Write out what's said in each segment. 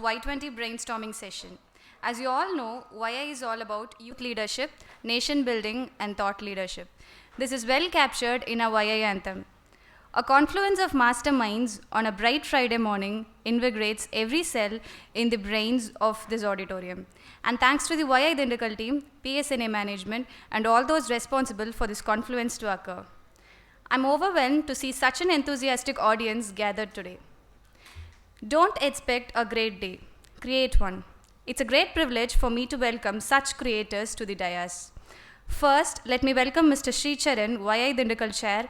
Y20 brainstorming session. As you all know, YI is all about youth leadership, nation building, and thought leadership. This is well captured in our YI anthem. A confluence of masterminds on a bright Friday morning invigorates every cell in the brains of this auditorium. And thanks to the YI Dindikal team, PSNA management, and all those responsible for this confluence to occur. I'm overwhelmed to see such an enthusiastic audience gathered today. Don't expect a great day, create one. It's a great privilege for me to welcome such creators to the dais. First, let me welcome Mr. Sri Charan, YI Dindikal Chair.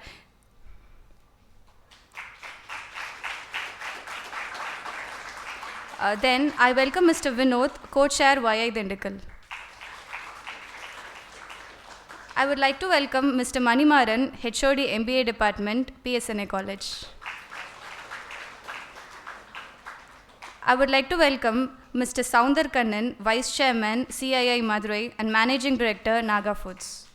Then I welcome Mr. Vinod, Co-Chair YI Dindikal. I would like to welcome Mr. Manimaran, HOD MBA Department, PSNA College. I would like to welcome Mr. Soundar Kannan, Vice Chairman, CII Madurai, and Managing Director, Naga Foods.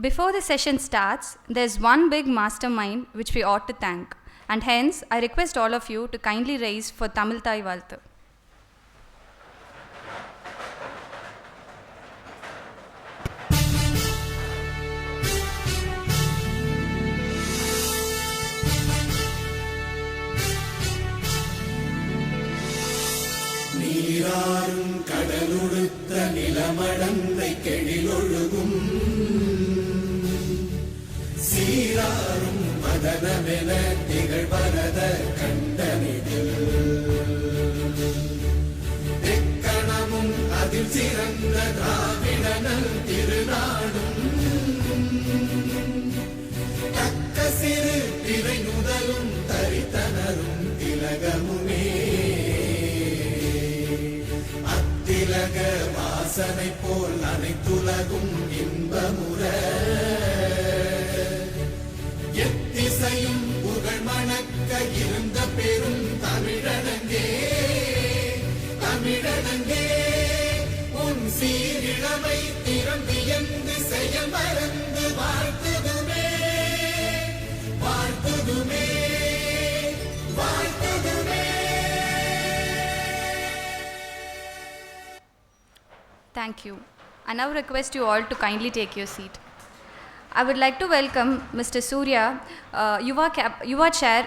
Before the session starts, there's one big mastermind which we ought to thank, and hence I request all of you to kindly raise for Tamil Thai Valthu. நீராறும் கடலுடுத்த நிலமடந்தை கெழிலொழுகும் சீராரும் மதனமென திகழ்வரத கண்டனிதில் எக்கணமும் அதில் சிறந்த திராவிடனல் திருநாடும் தக்க சிறு திரை நுதலும் தரித்தனரும் திலகமுமே அத்திலக வாசனை போல் அனைத்துலகும் இன்பமுற எத்திசையும் புகழ் மணக்க இருந்த பெரும் தமிழனங்கே தமிழனங்கே உன் சீரிழமை திறம் வியந்து செயல் மறந்து வாழ்த்துதுமே வாழ்த்துதுமே வாழ்த்துதுமே. Thank you. I now request you all to kindly take your seat. I would like to welcome Mr. Surya, Yuva Chair,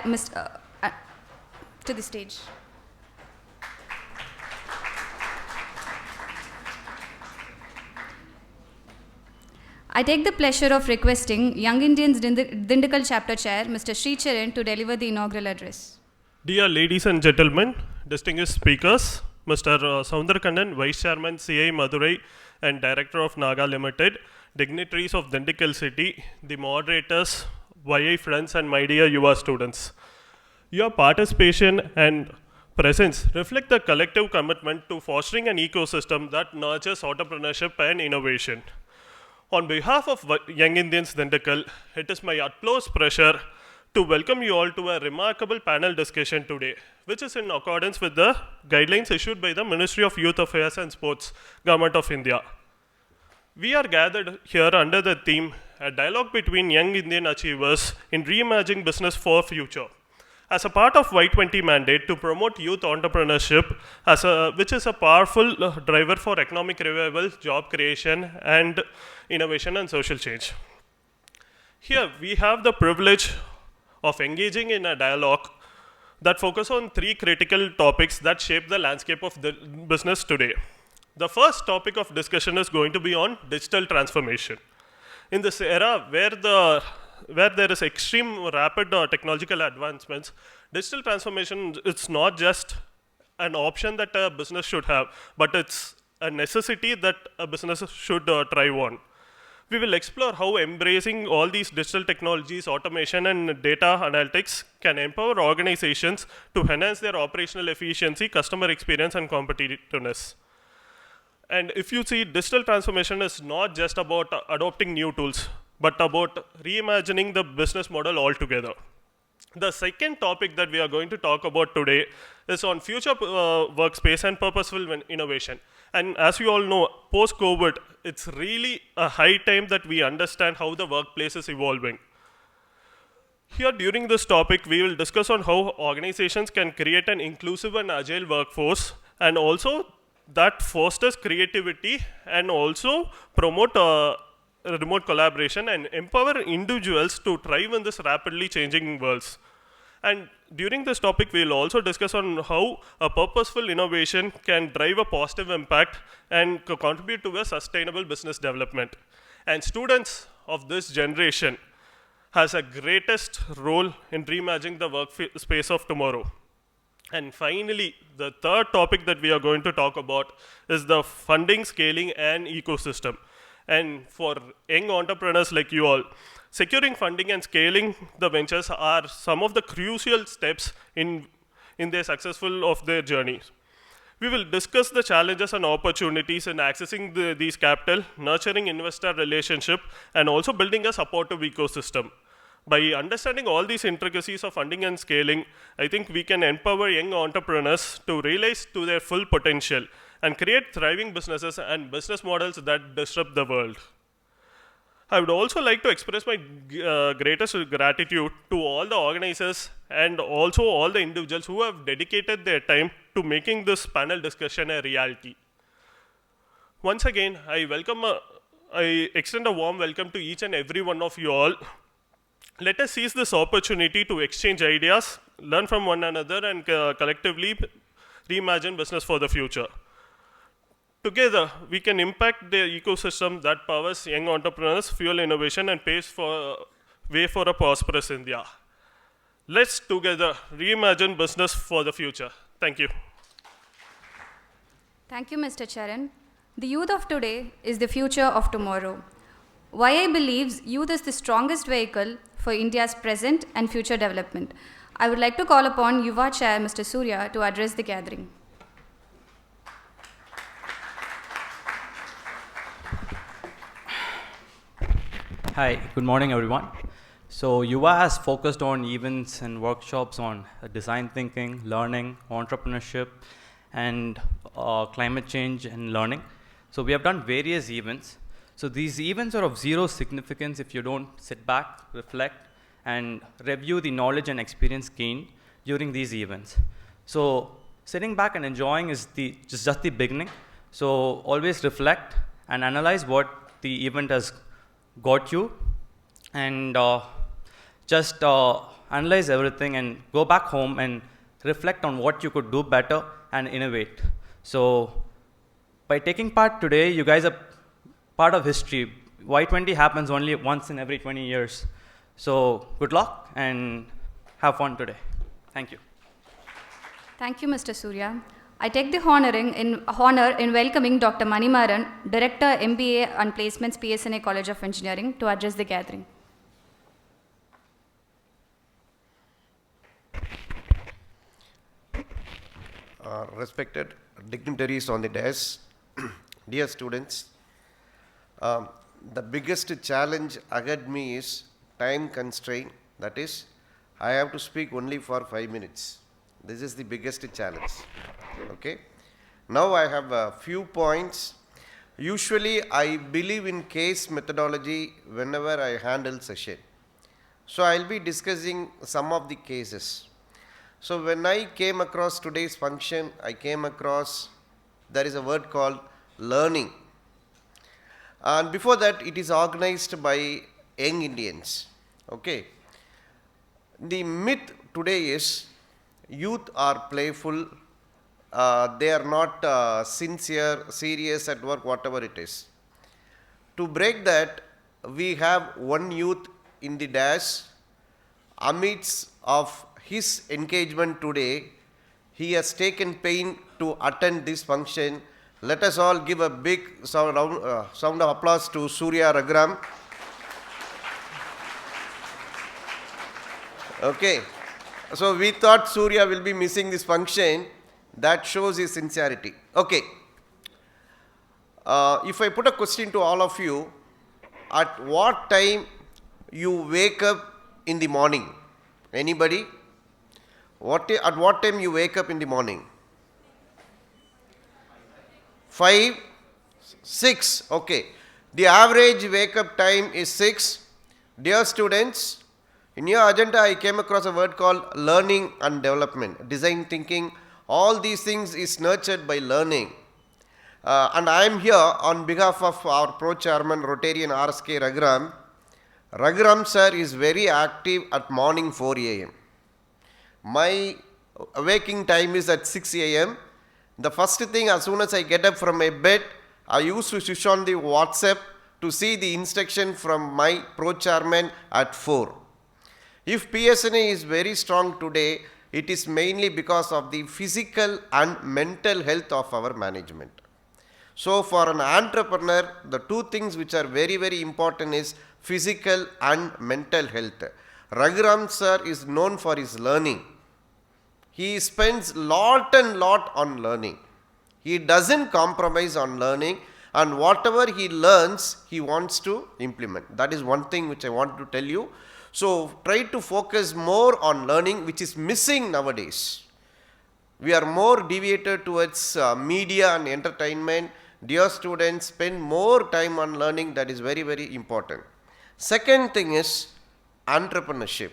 to the stage. I take the pleasure of requesting Young Indians Dindikal Chapter Chair, Mr. Sri Charan, to deliver the inaugural address. Dear ladies and gentlemen, distinguished speakers, Mr. Soundar Kannan, Vice Chairman, CI Madurai, and Director of Naga Limited, dignitaries of Dindikal City, the moderators, YI friends, and my dear Yuva students. Your participation and presence reflect the collective commitment to fostering an ecosystem that nurtures entrepreneurship and innovation. On behalf of Young Indians Dindikal, it is my utmost pleasure to welcome you all to a remarkable panel discussion today, which is in accordance with the guidelines issued by the Ministry of Youth Affairs and Sports, Government of India. We are gathered here under the theme, a dialogue between young Indian achievers in reimagining business for future. As a part of Y20 mandate to promote youth entrepreneurship, which is a powerful driver for economic revival, job creation, and innovation and social change. Here we have the privilege of engaging in a dialogue that focuses on three critical topics that shape the landscape of the business today. The first topic of discussion is going to be on digital transformation. In this era where there is extreme rapid technological advancements, digital transformation is not just an option that a business should have, but it's a necessity that a business should thrive on. We will explore how embracing all these digital technologies, automation, and data analytics can empower organizations to enhance their operational efficiency, customer experience, and competitiveness. And if you see, digital transformation is not just about adopting new tools, but about reimagining the business model altogether. The second topic that we are going to talk about today is on future workspace and purposeful innovation. And as you all know, post-COVID, it's really a high time that we understand how the workplace is evolving. Here, during this topic, we will discuss on how organizations can create an inclusive and agile workforce, and also that fosters creativity and also promote remote collaboration and empower individuals to thrive in this rapidly changing worlds. And during this topic, we will also discuss on how a purposeful innovation can drive a positive impact and contribute to a sustainable business development. And students of this generation has a greatest role in reimagining the workspace of tomorrow. And finally, the third topic that we are going to talk about is the funding, scaling, and ecosystem. And for young entrepreneurs like you all, securing funding and scaling the ventures are some of the crucial steps in their successful of their journeys. We will discuss the challenges and opportunities in accessing these capital, nurturing investor relationship, and also building a supportive ecosystem. By understanding all these intricacies of funding and scaling, I think we can empower young entrepreneurs to realize to their full potential and create thriving businesses and business models that disrupt the world. I would also like to express my greatest gratitude to all the organizers and also all the individuals who have dedicated their time to making this panel discussion a reality. Once again, I extend a warm welcome to each and every one of you all. Let us seize this opportunity to exchange ideas, learn from one another, and collectively reimagine business for the future. Together, we can impact the ecosystem that powers young entrepreneurs, fuel innovation, and paves way for a prosperous India. Let's together reimagine business for the future. Thank you. Thank you, Mr. Charan. The youth of today is the future of tomorrow. YI believes youth is the strongest vehicle for India's present and future development. I would like to call upon Yuva Chair, Mr. Surya, to address the gathering. Hi, good morning everyone. So Yuva has focused on events and workshops on design thinking, learning, entrepreneurship, and climate change and learning. So we have done various events. So these events are of zero significance if you don't sit back, reflect, and review the knowledge and experience gained during these events. So sitting back and enjoying is just the beginning. So always reflect and analyze what the event has got you, and just analyze everything and go back home and reflect on what you could do better and innovate. So by taking part today, you guys are part of history. Y20 happens only once in every 20 years. So good luck and have fun today. Thank you. Thank you, Mr. Surya. I take the honor in welcoming Dr. Manimaran, Director, MBA and Placements, PSNA College of Engineering, to address the gathering. Respected dignitaries on the dais, dear students, the biggest challenge ahead me is time constraint. That is, I have to speak only for 5 minutes. This is the biggest challenge. Okay. Now I have a few points. Usually I believe in case methodology whenever I handle session. So I will be discussing some of the cases. So when I came across today's function, I came across, there is a word called learning. And before that, it is organized by young Indians. Okay. The myth today is youth are playful, they are not sincere, serious at work, whatever it is. To break that, we have one youth in the dash. Amidst of his engagement today, he has taken pain to attend this function. Let us all give a big sound of applause to Surya Raghuram. Okay. So we thought Surya will be missing this function. That shows his sincerity. Okay. If I put a question to all of you, at what time you wake up in the morning? Anybody? At what time you wake up in the morning? 5, 6. Okay. The average wake up time is 6. Dear students, in your agenda I came across a word called learning and development, design thinking. All these things is nurtured by learning. And I am here on behalf of our pro-chairman Rotarian RSK Raghuram. Raghuram sir is very active at morning 4 a.m. My waking time is at 6 a.m. The first thing, as soon as I get up from my bed, I used to switch on the WhatsApp to see the instruction from my pro-chairman at 4. If PSNA is very strong today, it is mainly because of the physical and mental health of our management. So for an entrepreneur, the two things which are very, very important is physical and mental health. Raghuram sir is known for his learning. He spends lot and lot on learning. He doesn't compromise on learning, and whatever he learns, he wants to implement. That is one thing which I want to tell you. So try to focus more on learning, which is missing nowadays. We are more deviated towards media and entertainment. Dear students, spend more time on learning. That is very, very important. Second thing is entrepreneurship.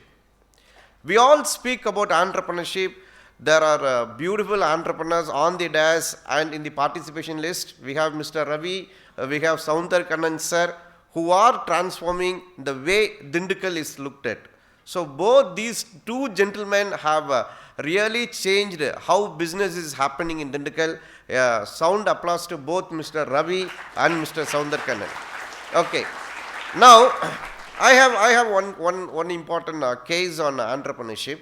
We all speak about entrepreneurship. There are beautiful entrepreneurs on the dais and in the participation list. We have Mr. Ravi, we have Saundar Kannan sir, who are transforming the way Dindigul is looked at. So both these two gentlemen have really changed how business is happening in Dindigul. Sound applause to both Mr. Ravi and Mr. Saundar Kannan. Okay. Now, I have one important case on entrepreneurship.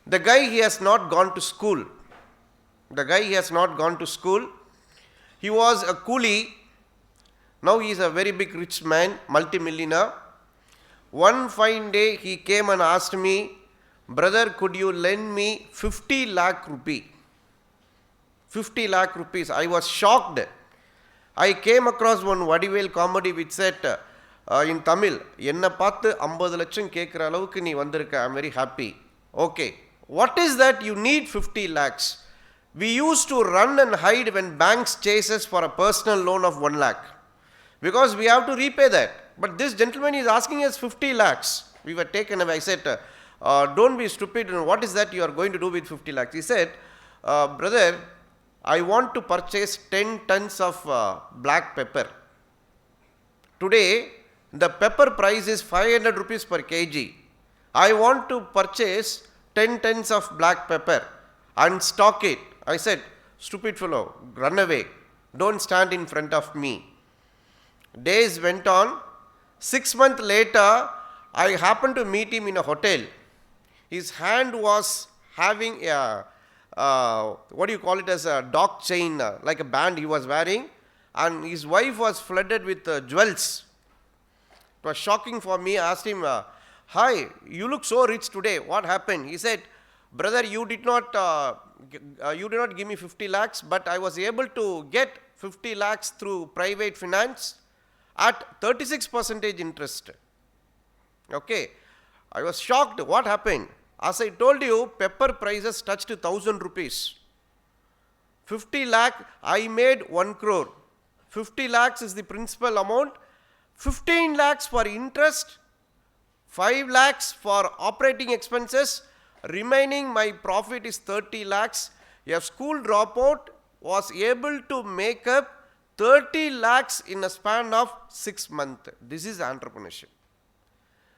The guy, he has not gone to school. He was a coolie. Now he is a very big rich man, multimillionaire. One fine day he came and asked me, brother, could you lend me 50 lakh rupee? 50 lakh rupees. I was shocked. I came across one Vadivel comedy which said in Tamil, enna paathu 50 லட்சம் கேக்குற அளவுக்கு நீ வந்திருக்க, I am very happy. Okay. What is that you need 50 lakhs? We used to run and hide when banks chase us for a personal loan of 1 lakh. Because we have to repay that. But this gentleman is asking us 50 lakhs. We were taken away. I said, don't be stupid. What is that you are going to do with 50 lakhs? He said, brother, I want to purchase 10 tons of black pepper. Today, the pepper price is 500 rupees per kg. I want to purchase 10 tons of black pepper and stock it. I said, stupid fellow, run away. Don't stand in front of me. Days went on. 6 months later, I happened to meet him in a hotel. His hand was having a, what do you call it, as a dog chain, like a band he was wearing. And his wife was flooded with jewels. It was shocking for me. I asked him, hi, you look so rich today. What happened? He said, brother, you did not give me 50 lakhs, but I was able to get 50 lakhs through private finance at 36% interest. Okay. I was shocked. What happened? As I told you, pepper prices touched 1,000 rupees. 50 lakh, I made 1 crore. 50 lakhs is the principal amount. 15 lakhs for interest. 5 lakhs for operating expenses, remaining my profit is 30 lakhs. A school dropout was able to make up 30 lakhs in a span of 6 months. This is entrepreneurship.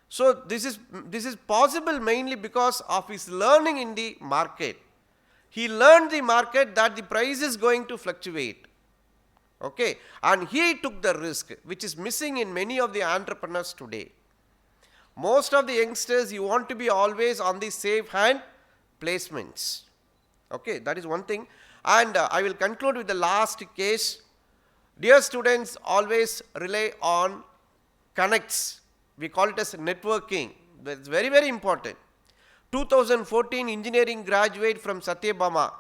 So this is possible mainly because of his learning in the market. He learned the market that the price is going to fluctuate. Okay, and he took the risk, which is missing in many of the entrepreneurs today. Most of the youngsters, you want to be always on the safe hand placements. Okay, that is one thing. And I will conclude with the last case. Dear students, always rely on connects. We call it as networking. That's very, very important. 2014 engineering graduate from Satyabama.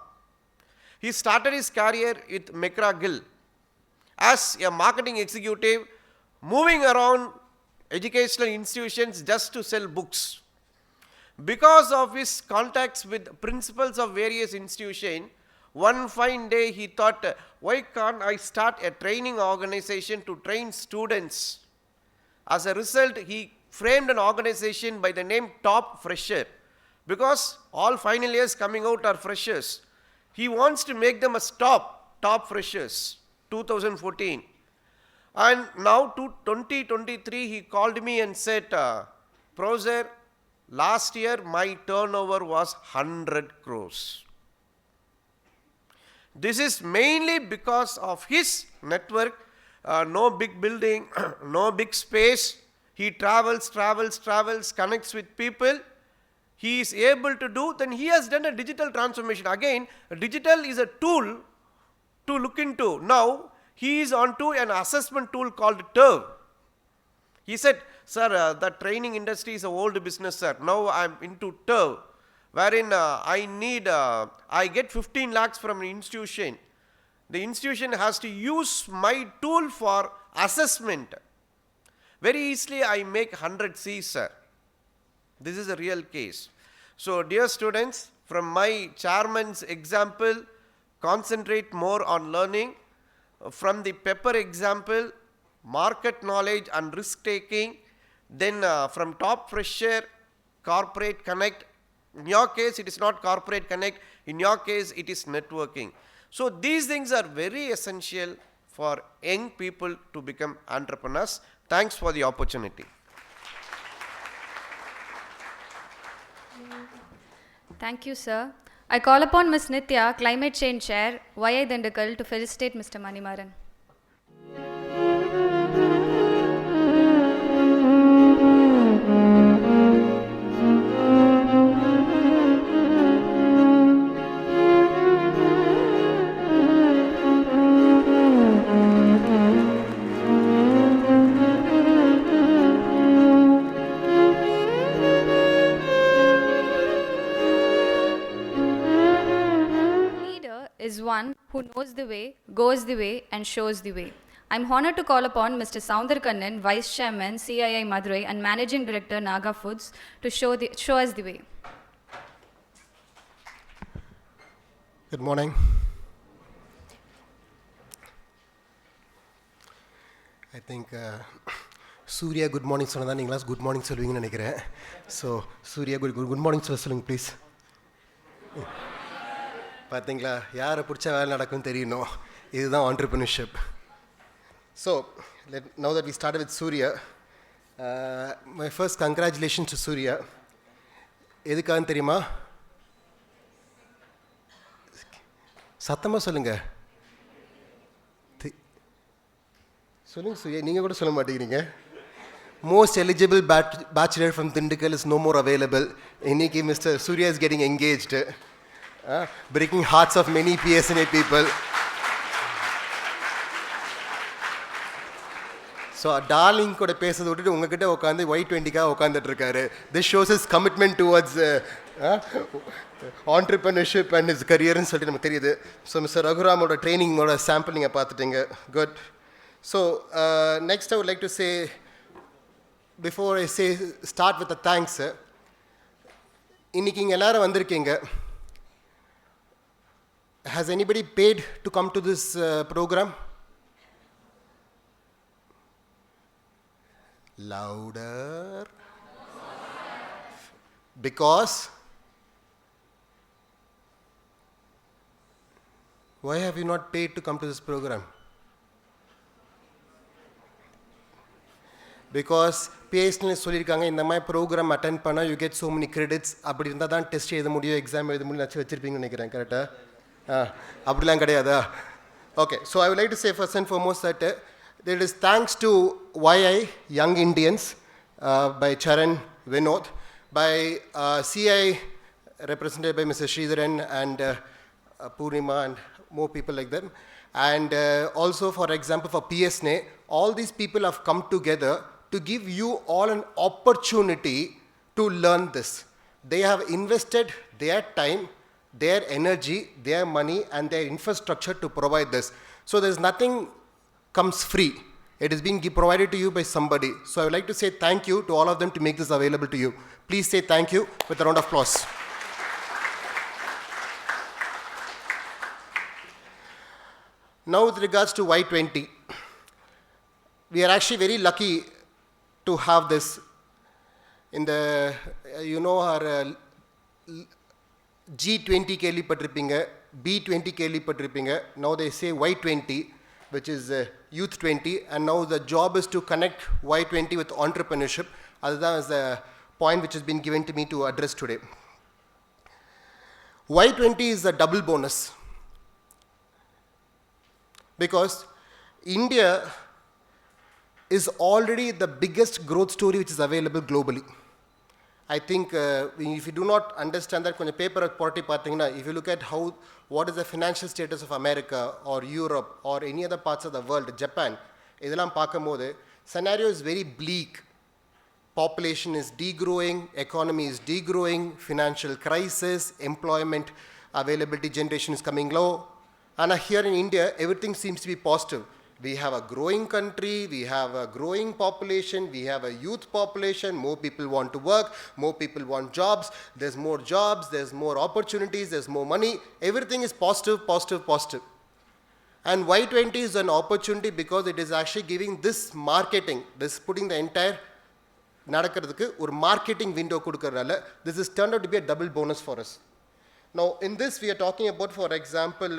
He started his career with McGraw-Gill as a marketing executive moving around educational institutions just to sell books. Because of his contacts with principals of various institutions, one fine day he thought, why can't I start a training organization to train students? As a result, he framed an organization by the name Top Fresher, because all final years coming out are freshers. He wants to make them as top freshers, 2014. And now to 2023, he called me and said, Professor, last year my turnover was 100 crores. This is mainly because of his network, no big building, no big space. He travels, connects with people. He is able to do, then he has done a digital transformation. Again, digital is a tool to look into. Now, he is onto an assessment tool called TERV. He said, sir, the training industry is an old business, sir. Now I am into TERV, wherein I get 15 lakhs from an institution. The institution has to use my tool for assessment. Very easily I make 100 C's, sir. This is a real case. So, dear students, from my chairman's example, concentrate more on learning. From the Pepper example, market knowledge and risk taking. Then from Top Fresher, corporate connect. In your case, it is not corporate connect. In your case, it is networking. So, these things are very essential for young people to become entrepreneurs. Thanks for the opportunity. Thank you, sir. I call upon Ms. Nitya, Climate Change Chair, YI Dindikal, to felicitate Mr. Manimaran. Is one who knows the way, goes the way, and shows the way. I'm honored to call upon Mr. Soundar Kannan, Vice Chairman, CII Madurai, and Managing Director, Naga Foods, to show us the way. Good morning. I think Surya, good morning, Sonadhan English, good morning, Solving. So, Surya, good morning, Solving, please. பார்த்தீங்களா யாரை பிடிச்சா வேலை நடக்கும்னு தெரியணும் இதுதான் entrepreneurship. So now that we started with Surya, my first congratulations to Surya. எதுக்கான்னு தெரியுமா? சத்தமாக சொல்லுங்க. சொல்லுங்க Surya, நீங்கள் கூட சொல்ல மாட்டேங்கிறீங்க. Most eligible bachelor from Dindikal is no more available. இன்னைக்கு Mr. Surya is getting engaged. Breaking hearts of many PSNA people. So, darling கூட பேசுறதை விட்டுட்டு உங்ககிட்ட உட்காந்து Y20க்காக உட்காந்துட்டு இருக்காரு. This shows his commitment towards entrepreneurship and his career ன்னு சொல்லிட்டு நமக்கு தெரியுது. So, Mr. Raghuramோட ட்ரைனிங்கோட சாம்பிள் நீங்கள் பார்த்துட்டீங்க. Good. So, next I would like to say, before I say start with the thanks, இன்னைக்கு இங்கே எல்லாரும் வந்திருக்கீங்க. Has anybody paid to come to this program? Louder. Because? Why have you not paid to come to this program? Because PSNA சொல்லியிருக்காங்க இந்த மாதிரி program attend பண்ணால் you get so many credits. அப்படி இருந்தால் தான் டெஸ்ட் எழுத முடியும், எக்ஸாம் எழுத முடியும் வச்சுருப்பீங்கன்னு நினைக்கிறேன். கரெக்டாக? அப்படிலாம் கிடையாதா? Okay, so I would like to say first and foremost that it is thanks to YI Young Indians by Charan Vinod, by CI represented by Mr. Sridharan and Purnima and more people like them, and also for example for PSNA, all these people have come together to give you all an opportunity to learn this. They have invested their time, their energy, their money and their infrastructure to provide this. So there's nothing comes free. It is being provided to you by somebody. So I would like to say thank you to all of them to make this available to you. Please say thank you with a round of applause. Now with regards to Y20, we are actually very lucky to have this in the, our G20 கேள்வி பட்டிருப்பீங்க, B20 கேள்வி பட்டிருப்பீங்க. Now they say Y20, which is Youth 20, and now the job is to connect Y20 with entrepreneurship. That is the point which has been given to me to address today. Y20 is a double bonus because India is already the biggest growth story which is available globally. I think if you do not understand that, konja paper party pathina, if you look at what is the financial status of America or Europe or any other parts of the world, Japan, idalam paakumbodhu scenario is very bleak. Population is degrowing, economy is degrowing, financial crisis, employment availability generation is coming low. And here in India, everything seems to be positive. We have a growing country, we have a growing population, we have a youth population, more people want to work, more people want jobs, there's more opportunities, there's more money, everything is positive, positive, positive. And Y20 is an opportunity because it is actually giving this marketing, this putting the entire நடக்கிறதுக்கு ஒரு marketing window கொடுக்கறதால, this is turned out to be a double bonus for us. Now in this we are talking about, for example,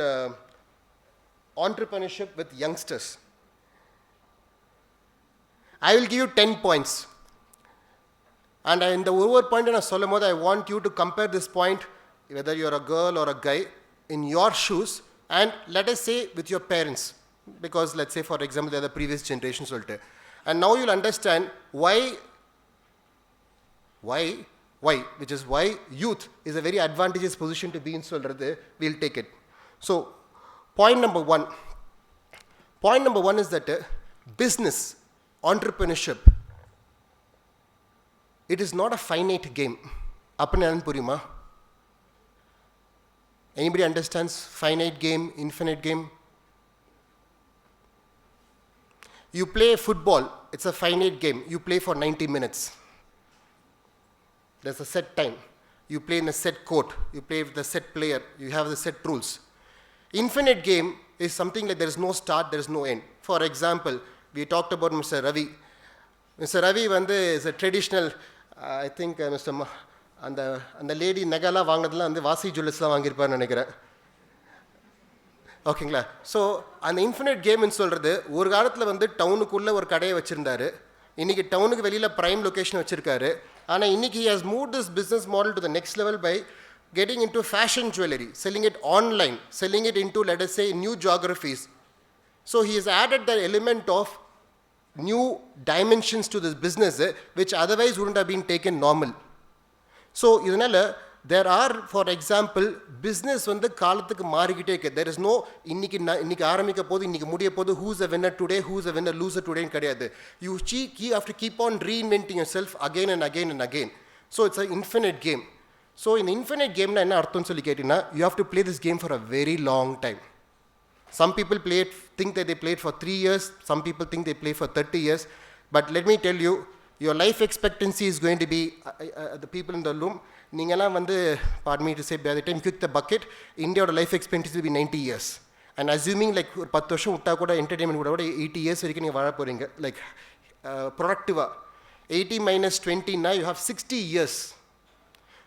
entrepreneurship with youngsters. I will give you 10 points. And in the over point I சொல்லும்போது, I want you to compare this point, whether you are a girl or a guy, in your shoes, and let us say with your parents, because let's say for example they are the previous generation சொல்லிட்டு. And now you'll understand why, which is why youth is a very advantageous position to be in சொல்றது. We'll take it. So point number one is that business, entrepreneurship, it is not a finite game. Appan puriyuma? Anybody understands finite game, infinite game? You play football, it's a finite game. You play for 90 minutes. There's a set time. You play in a set court. You play with the set player. You have the set rules. Infinite game is something like there is no start, there is no end. For example, we talked about Mr. Ravi. Mr. Ravi is a traditional, I think அந்த lady நகைலாம் வாங்கினதுலாம் வாசி ஜுவல்லர்ஸ்லாம் வாங்கியிருப்பார்னு நினைக்கிறேன். ஓகேங்களா? So அந்த infinite கேம்னு சொல்கிறது, ஒரு காலத்தில் டவுனுக்குள்ளே ஒரு கடையை வச்சுருந்தாரு, இன்றைக்கி டவுனுக்கு வெளியில் ப்ரைம் லொக்கேஷன் வச்சுருக்காரு. ஆனால் இன்றைக்கி he has moved this business model to the next level by getting into fashion jewelry, selling it online, selling it into, let us say, new geographies. So he has added the element of new dimensions to this business, which otherwise wouldn't have been taken normal. So there are, for example, business காலத்துக்கு மாறிக்கிட்டே இருக்கு. There is no இன்னைக்கு ஆரம்பிக்க போது இன்னைக்கு முடிய போது who's a winner today, who's a winner loser today கிடையாது. You have to keep on reinventing yourself again and again and again. So it's an infinite game. So in infinite game என்ன அர்த்தம்னு சொல்லி கேட்டீங்கன்னா, you have to play this game for a very long time. Some people think that they play it for 3 years, some people think they play for 30 years, but let me tell you, your life expectancy is going to be, the people in the room, நீங்களாம் pardon me to say, by the time you kick the bucket, India's life expectancy will be 90 years. And assuming like ஒரு 10 வருஷம் விட்டா கூட entertainment கூட 80 years வரைக்கும் நீங்க வாழ போறீங்க, like productive. 80 minus 20 now you have 60 years.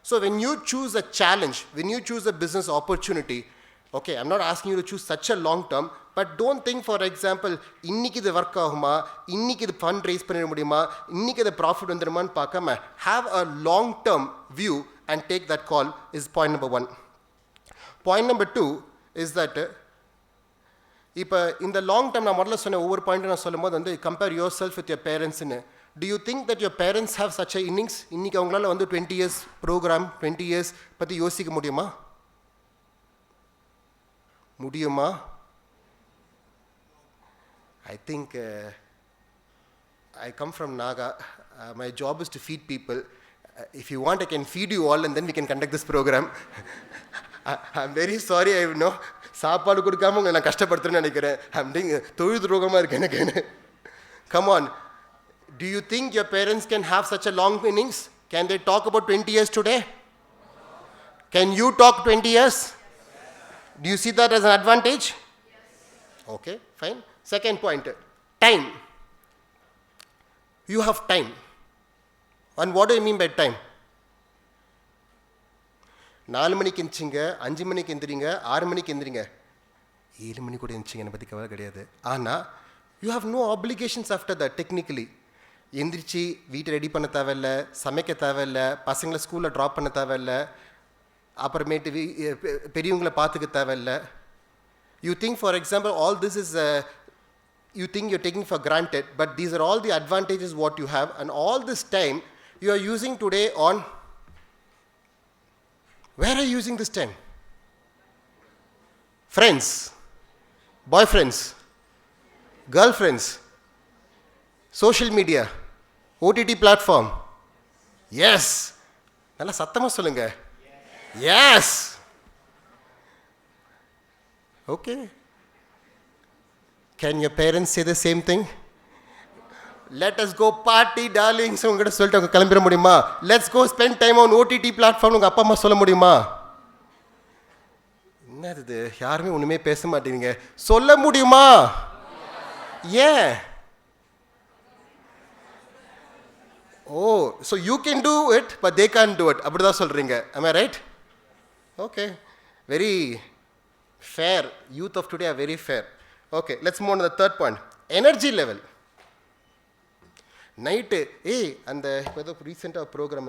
So when you choose a challenge, when you choose a business opportunity, okay, I'm not asking you to choose such a long term, but don't think, for example, இன்னைக்கு இது work ஆகுமா, இன்னைக்கு இது fund raise பண்ண முடியுமா, இன்னைக்கு இது profit வந்துருமான்னு பார்க்காம, have a long term view and take that call is point number 1. Point number 2 is that இப்போ இந்த long term நான் முதல்ல சொன்ன ஒவ்வொரு பாயிண்ட் நான் சொல்லும்போது compare yourself with your parents. Do you think that your parents have such a innings? இன்னைக்கு அவங்களால 20 years program, 20 years பற்றி யோசிக்க முடியுமா? I think I come from Naga. My job is to feed people. If you want, I can feed you all and then we can conduct this program. I'm very sorry, I சாப்பாடு கொடுக்காம உங்களை நான் கஷ்டப்படுத்துறேன்னு நினைக்கிறேன். I'm doing தொழில் துரோகமாக இருக்கு எனக்கு. Come on. Do you think your parents can have such a long innings? Can they talk about 20 years today? Can you talk 20 years? Do you see that as an advantage? Okay, fine. Second point, time. You have time. And what do you mean by time? 4 மணிக்கு எந்திரிங்க 5 மணிக்கு எந்திரிங்க 6 மணிக்கு எந்திரிங்க 7 மணி கூட எந்திரிச்சிங்க என்னை பற்றி கவலை கிடையாது ஆனால் you have no applications after that technically எந்திரிச்சு வீட்டை ரெடி பண்ண தேவையில்லை சமைக்க தேவையில்லை பசங்களை ஸ்கூலில் ட்ராப் பண்ண தேவையில்லை அப்புறமேட்டு பெரியவங்களை பார்த்துக்க தேவையில்லை you think for example all this is you think you're taking for granted, but these are all the advantages what you have, and all this time you are using today on, where are you using this time? Friends, boyfriends, girlfriends, social media, OTT platform. Yes. நல்லா சத்தமா சொல்லுங்க. Yes. Okay. Can your parents say the same thing? Let us go party, darlings. உங்ககிட்ட சொல்லிட்டு அவங்க கிளம்பிட முடியுமா? Let's go spend time on OTT platform. உங்க அப்பா அம்மா சொல்ல முடியுமா? என்னது இது? யாருமே ஒண்ணுமே பேச மாட்டீங்க. சொல்ல முடியுமா? ஏன்? Oh, so you can do it, but they can't do it. அப்படிதான் சொல்றீங்க. Am I right? Okay. Very fair. Youth of today are very fair. Okay, let's move on to the third point. Energy level. Night, and the recent program,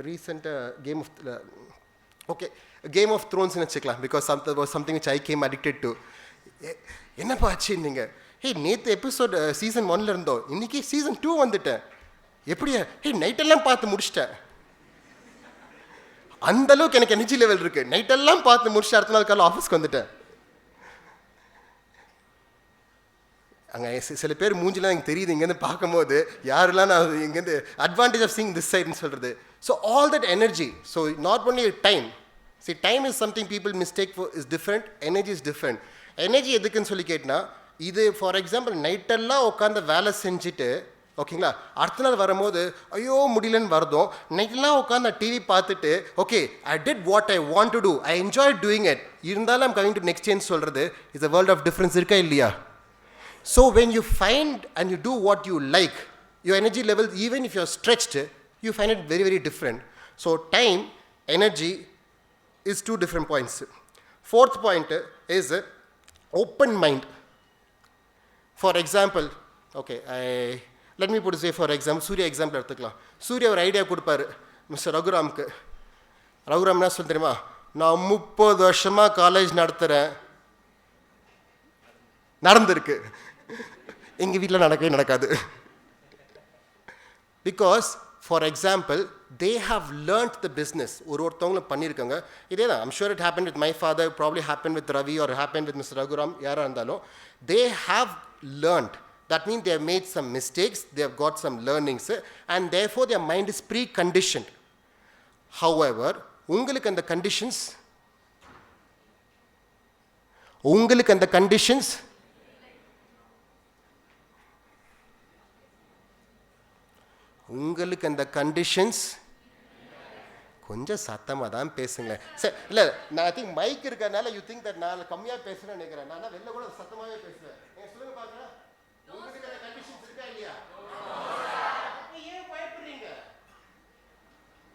recent Game of, okay, Game of Thrones, because there was something which I came addicted to. என்னப்பா ஆச்சு நீங்க நேற்று episode season 1ல இருந்தோம் இன்னைக்கு season 2 வந்துட்டேன் எப்படியா நைட்டெல்லாம் பார்த்து முடிச்சிட்டேன் அந்த அளவுக்கு எனக்கு எனர்ஜி லெவல் இருக்கு நைட்டெல்லாம் பார்த்து முடிச்சு அடுத்த நாள் காலையில் ஆஃபீஸ்க்கு வந்துட்டேன் அங்கே சில பேர் மூஞ்சிலாம் எனக்கு தெரியுது இங்கேருந்து பார்க்கும்போது யாரெல்லாம் நான் இங்கேருந்து அட்வான்டேஜ் ஆஃப் சீயிங் திஸ் சைடுன்னு சொல்கிறது so all that energy so not only time C time is something people mistake is different energy is different energy எதுக்குன்னு சொல்லி கேட்டால் இது ஃபார் எக்ஸாம்பிள் நைட்டெல்லாம் உட்காந்து வேலை செஞ்சுட்டு ஓகேங்களா அடுத்த நாள் வரும்போது ஐயோ முடியலன்னு வருதோம் நைட்டெல்லாம் உட்காந்து நான் டிவி பார்த்துட்டு okay I did what I want to do I enjoy doing it இருந்தாலும் I'm coming to next change சொல்கிறது is a world of difference இருக்கா இல்லையா so when you find and you do what you like your energy level even if you're stretched you find it very very different so time energy is 2 different points. Fourth point is open mind. For example, okay, let me put it say for example, Surya example எடுத்துக்கலாம் சூர்யா ஒரு idea கொடுப்பாரு mister ரகுராம்க்கு Raghuram என்ன சொல்ல தெரியுமா நான் 30 வருஷமாக college நடத்துகிறேன் நடந்திருக்கு எங்கள் வீட்டில் நடக்கவே நடக்காது because for example they have learnt the business ஒருத்தவங்களும் பண்ணியிருக்காங்க இதே தான் I'm sure it happened with my father probably happened with Ravi or happened with Mr. Raghuram யாராக இருந்தாலும் they have learnt that means they have made some mistakes they have got some learnings and therefore their mind is pre-conditioned however உங்களுக்கு அந்த conditions உங்களுக்கு அந்த conditions கொஞ்சம் சத்தமாக தான் பேசுங்க சரி இல்லை நான் திங்க் மைக் இருக்கிறதுனால யூ திங்க் தட் நான் கம்மியாக பேசுகிறேன்னு நினைக்கிறேன் நான் வெளில கூட சத்தமாகவே பேசுவேன் நீங்கள் சொல்லுங்க பார்க்கலாம் உங்களுக்கு அந்த கண்டிஷன்ஸ் இருக்கா இல்லையா ஏன் பயப்படுறீங்க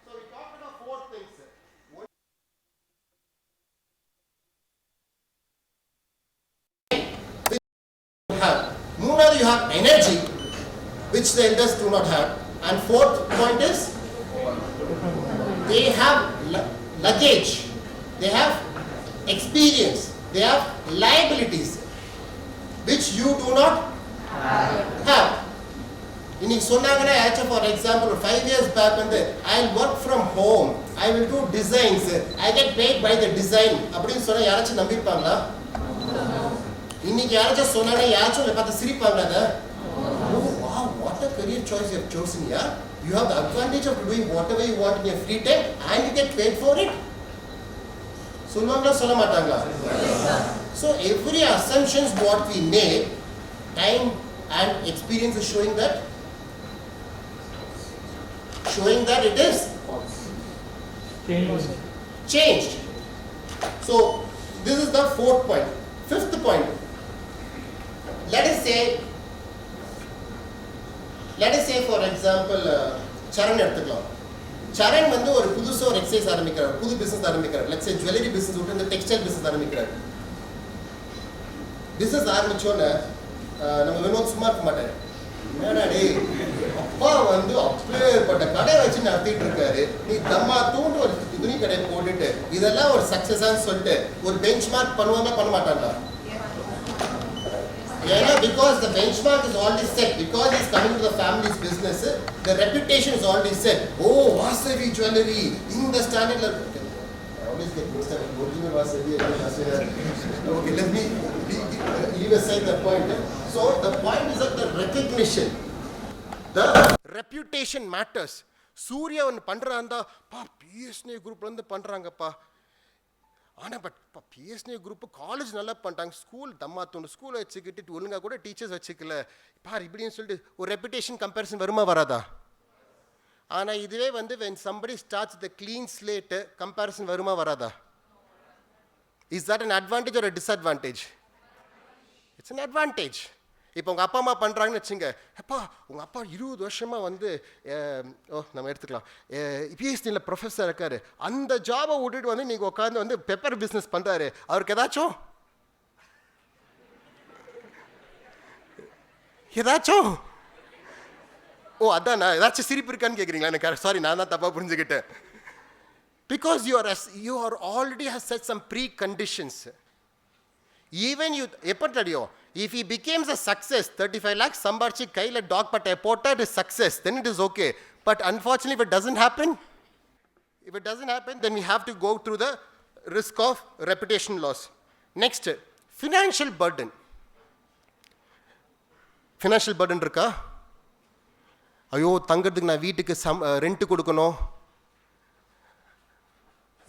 so we talk about 4 things மூணாவது you have energy which the elders do not have. And fourth point is, they have luggage, they have experience, they have liabilities, which you do not have. இன்னைக்கு சொன்னாங்கன்னா ஆச்சு for example 5 years back வந்து I work from home I will do designs I get bad by the design அப்படின்னு சொன்னால் யாராச்சும் நம்பியிருப்பாங்களா இன்னைக்கு யாராச்சும் சொன்னாங்கன்னா யாராச்சும் பார்த்து சிரிப்பாங்களா அதை what a career choice you have chosen here. You have the advantage of doing whatever you want in your free time and you get paid for it. சொல்லுவாங்களா சொல்ல மாட்டாங்களா? So every assumptions what we make, time And experience is showing that it is changed. So this is the fourth point. Fifth point. Let us say for example, Charan எடுத்துக்கலாம். Charan வந்து ஒரு புதுசா ஒரு exercise ஆரம்பிக்கிறார், புது business ஆரம்பிக்கிறார். Let's say jewelry business விட்டு இந்த டெக்ஸ்டைல் பிசினஸ் ஆரம்பிக்கிறார். பிசினஸ் ஆரம்பிச்சோன்னே நம்ம வினோத் சும்மா இருக்க மாட்டாரு. என்னடா டேய், அப்பா வந்து அப்பேற்பட்ட கடை வச்சு நடத்திட்டு இருக்காரு, நீ தம்மா தூண்டு ஒரு துணி கடையை போட்டுட்டு இதெல்லாம் ஒரு சக்சஸான்னு சொல்லிட்டு ஒரு பெஞ்ச் மார்க் பண்ணுவாங்க, பண்ண மாட்டாங்களா? Yeah, because the benchmark is already set, because he's coming to the family's business, the reputation is already set. Oh, Vasavi jewelry in the standard. I always get mixed up. Original Vasavi and Vasavi. Okay, let me leave aside that point. So the point is that the recognition, the reputation matters. Surya on பண்றாங்க பா PSNA குரூப்ல இருந்து பண்றாங்கப்பா. ஆனால் but இப்போ பிஎஸ்னே group college நல்லா பண்ணிட்டாங்க, school தம்மா தோணு ஸ்கூலை வச்சுக்கிட்டு ஒழுங்காக கூட டீச்சர்ஸ் வச்சுக்கல பார் இப்படின்னு சொல்லிட்டு ஒரு ரெப்புடேஷன் கம்பேரிசன் வருமா வராதா? ஆனால் இதுவே வந்து when somebody starts the clean slate comparison வருமா வராதா? Is that an advantage or a disadvantage? It's an advantage. இப்போ உங்கள் அப்பா அம்மா பண்ணுறாங்கன்னு வச்சுங்க, அப்பா உங்கள் அப்பா 20 வருஷமாக வந்து நம்ம எடுத்துக்கலாம் பிஎஸ்டியில் ப்ரொஃபஸர் இருக்கார், அந்த ஜாபை விட்டுட்டு வந்து நீங்கள் உட்காந்து வந்து பெப்பர் பிஸ்னஸ் பண்ணுறாரு, அவருக்கு ஏதாச்சும் அதான் நான் ஏதாச்சும் சிரிப்பு இருக்கான்னு கேட்குறீங்களா? எனக்கு சாரி, நான் தான் தப்பாக புரிஞ்சுக்கிட்டேன். Because you are already has set some preconditions. Even you எப்போ தெரியும்? If he becomes a success, 35 lakhs சம்பாரிச்சு கையில் டாக் பட்டை போட்டால் it is success, then it is okay. But unfortunately, if it doesn't happen, then we have to go through the risk of reputation loss. Next, financial burden. Financial burden இருக்கா? ஐயோ தங்கிறதுக்கு நான் வீட்டுக்கு rent கொடுக்கணும்,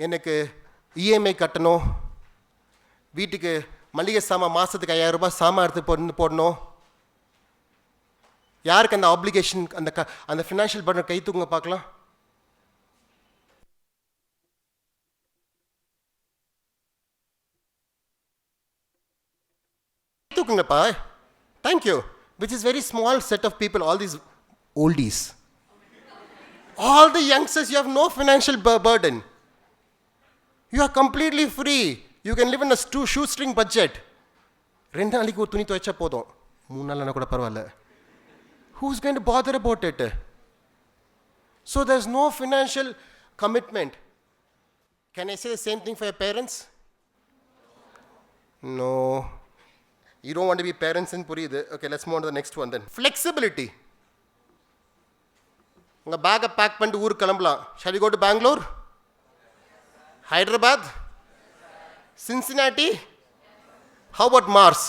எனக்கு EMI கட்டணும், வீட்டுக்கு மளிகை சாமான் மாதத்துக்கு 5000 ரூபாய் சாமான் எடுத்து போடணும். யாருக்கு அந்த ஆப்ளிகேஷன், அந்த ஃபினான்ஷியல் பர்டன் கை தூங்க பார்க்கலாம். தூக்குங்கப்பா. Thank you. Which is very small set of people, all these oldies. All the youngsters, you have no financial burden. You are completely free. You can live in a shoestring budget. 2 நாளைக்கு ஒரு துணி துவைச்சா போதும், 3 நாள்னா கூட பரவாயில்ல. Who's going to bother about it? So there's no financial commitment. Can I say the same thing for your parents? No. You don't want to be parents in புரியுது. Okay, let's move on to the next one then. Flexibility. உங்க பேக்கை back பண்ணிட்டு ஊருக்கு கிளம்பலாம். Shall we go to Bangalore? Hyderabad? Cincinnati? How about Mars?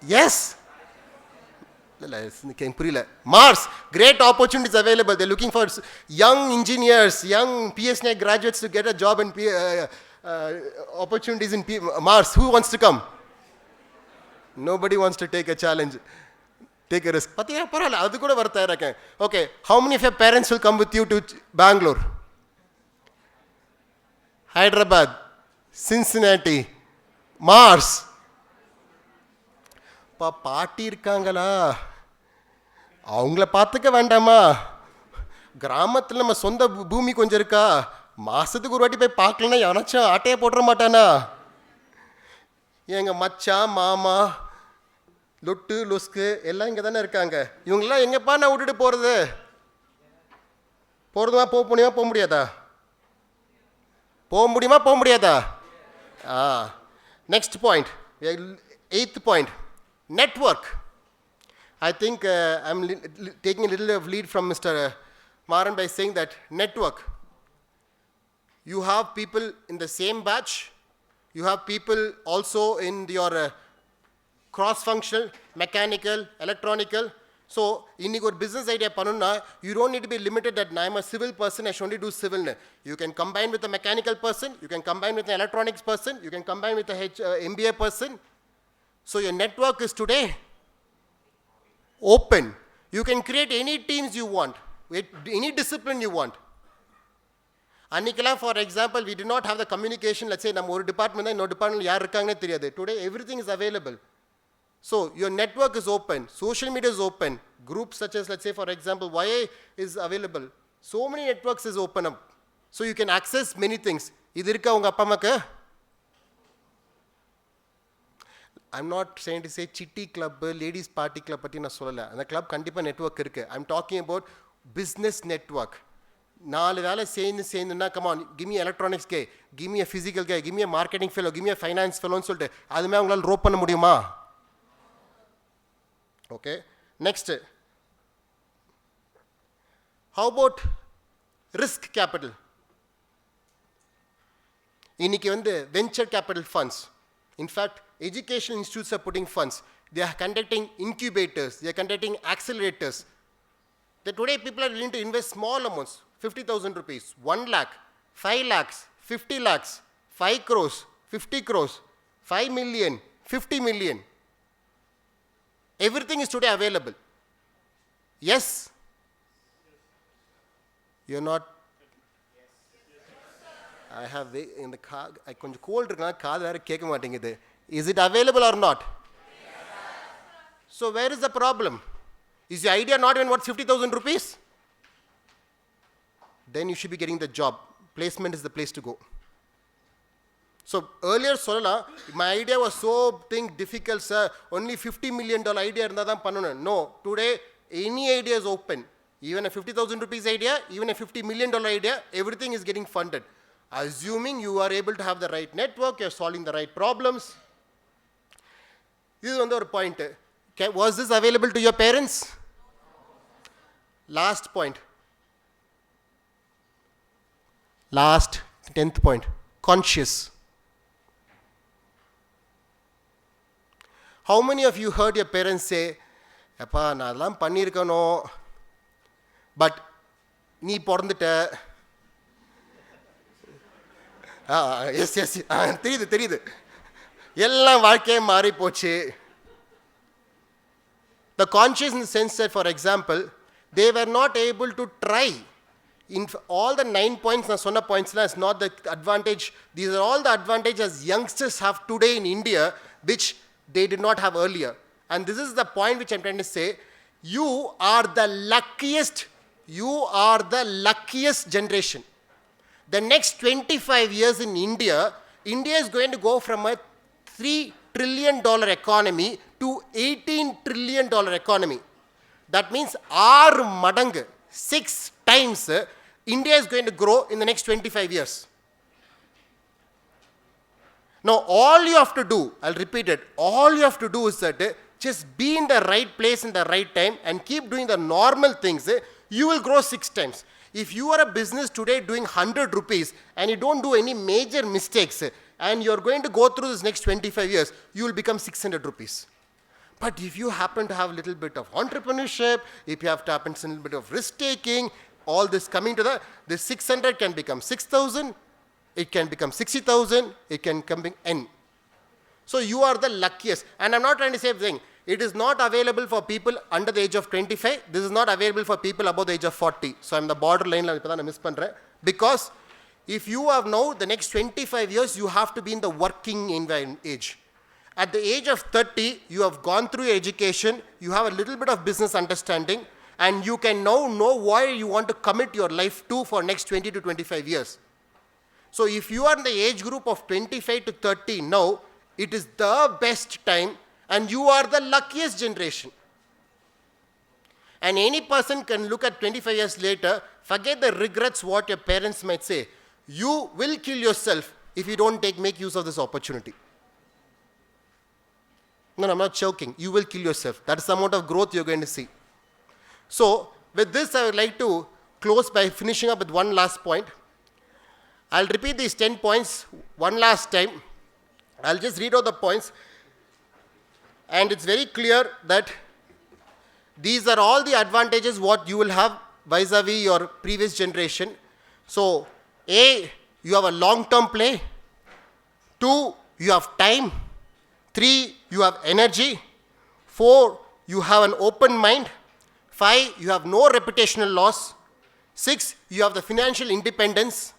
Yes? Mars, great opportunities available. They're looking for young engineers, young PSNA graduates to get a job in opportunities in Mars. Who wants to come? Nobody wants to take a challenge, take a risk. Okay, how many of your parents will come with you to Bangalore? Hyderabad, Cincinnati, Mars. பாட்டி இருக்காங்களா, அவங்கள பார்த்துக்க வேண்டாமா? கிராமத்தில் நம்ம சொந்த பூமி கொஞ்சம் இருக்கா, மாதத்துக்கு ஒரு வாட்டி போய் பார்க்கலன்னா எவனாச்சும் ஆட்டையை போட்டுற மாட்டானா? எங்கள் மச்சான் மாமா லொட்டு லொஸ்கு எல்லாம் இங்கே தானே இருக்காங்க. இவங்கெல்லாம் எங்கேப்பா நான் விட்டுட்டு போகிறதுமா? போக முடியுமா போக முடியாதா? போக முடியாதா? Next point, 8th point, network. I think I'm taking a little of lead from Mr. Maran by saying that network. You have people in the same batch. You have people also in your cross-functional, mechanical, electronical. So, இன்னைக்கு ஒரு business idea பண்ணணும்னா, you don't need to be limited that I'm a civil person, I should only do civil. You can combine with a mechanical person, you can combine with an electronics person, you can combine with a MBA person. So your network is today open. You can create any teams you want, with any discipline you want. Annikala, for example, we did not have the communication. Let's say, நம்ம ஒரு department தான் இன்னொரு department யார் இருக்காங்கன்னே தெரியாது. Today, everything is available. So your network is open. Social media is open. Groups such as, let's say, for example, YA is available. So many networks is open up. So you can access many things. இது இருக்கா உங்க அப்பா அம்மாக்கு? I'm not saying to say chitty club, ladies party club பத்தி நான் சொல்லல. அந்த club கண்டிப்பா network இருக்கு. I'm talking about business network. நாலு வேலை சேர்ந்துன்னா come on, give me electronics guy, give me a physical guy, give me a marketing fellow, give me a finance fellow ன்னு சொல்லிட்டு அதுமே உங்களால் ரோப் பண்ண முடியுமா? Okay. Next. How about risk capital? இன்னைக்கு வந்து venture capital funds. In fact, educational institutes are putting funds. They are conducting incubators. They are conducting accelerators. That today people are willing to invest small amounts, 50,000 rupees, 1 lakh, 5 lakhs, 50 lakhs, 5 crores, 50 crores, 5 million, 50 million. Everything is today available. Yes? You're not? I have in the car, I கொஞ்சம் cold இருக்குனா காது வேற கேட்க மாட்டேங்குது. Is it available or not? So where is the problem? Is your idea not even worth 50,000 rupees? Then you should be getting the job. Placement is the place to go. So earlier சொல்லலாம், my idea was so difficult sir, only $50 million idea இருந்தா தான் பண்ணணும். No, today any idea is open. Even a 50,000 rupees idea, even a $50 million idea, everything is getting funded. Assuming you are able to have the right network, you are solving the right problems. This is another point. Was this available to your parents? Last point. Last 10th point. Conscious. How many of you heard your parents say, "Appa, நான் அதெல்லாம் பண்ணியிருக்கணும், but நீ பிறந்துட்ட." S S தெரியுது எல்லாம் வாழ்க்கையே மாறி போச்சு. The conscious in the sense that, for example, they were not able to try. In all the 9 points, na sonna points is not the advantage. These are all the advantages youngsters have today in India, which they did not have earlier. And this is the point which I'm trying to say. You are the luckiest. You are the luckiest generation. The next 25 years in India, India is going to go from a $3 trillion economy to $18 trillion economy. That means 6 மடங்கு, 6 times, India is going to grow in the next 25 years. Now, all you have to do, I'll repeat it, all you have to do is that just be in the right place in the right time and keep doing the normal things. You will grow 6 times. If you are a business today doing 100 rupees and you don't do any major mistakes and you're going to go through this next 25 years, you will become 600 rupees. But if you happen to have a little bit of entrepreneurship, if you have to happen to a little bit of risk taking, all this coming to this 600 can become 6,000, it can become 60,000, it can come N. So you are the luckiest. And I'm not trying to say anything. It is not available for people under the age of 25. This is not available for people above the age of 40. So I'm the borderline. Because if you have now the next 25 years, you have to be in the working age. At the age of 30, you have gone through your education, you have a little bit of business understanding, and you can now know why you want to commit your life to for next 20 to 25 years. So if you are in the age group of 25 to 30 now, it is the best time and you are the luckiest generation. And any person can look at 25 years later, forget the regrets what your parents might say. You will kill yourself if you don't make use of this opportunity. No, I'm not joking. You will kill yourself. That is the amount of growth you're going to see. So, with this, I would like to close by finishing up with one last point. I'll repeat these 10 points one last time. I'll just read out the points. And it's very clear that these are all the advantages what you will have vis-a-vis your previous generation. So, A, you have a long-term play. 2, you have time. 3, you have energy. 4, you have an open mind. 5, you have no reputational loss. 6, you have the financial independence.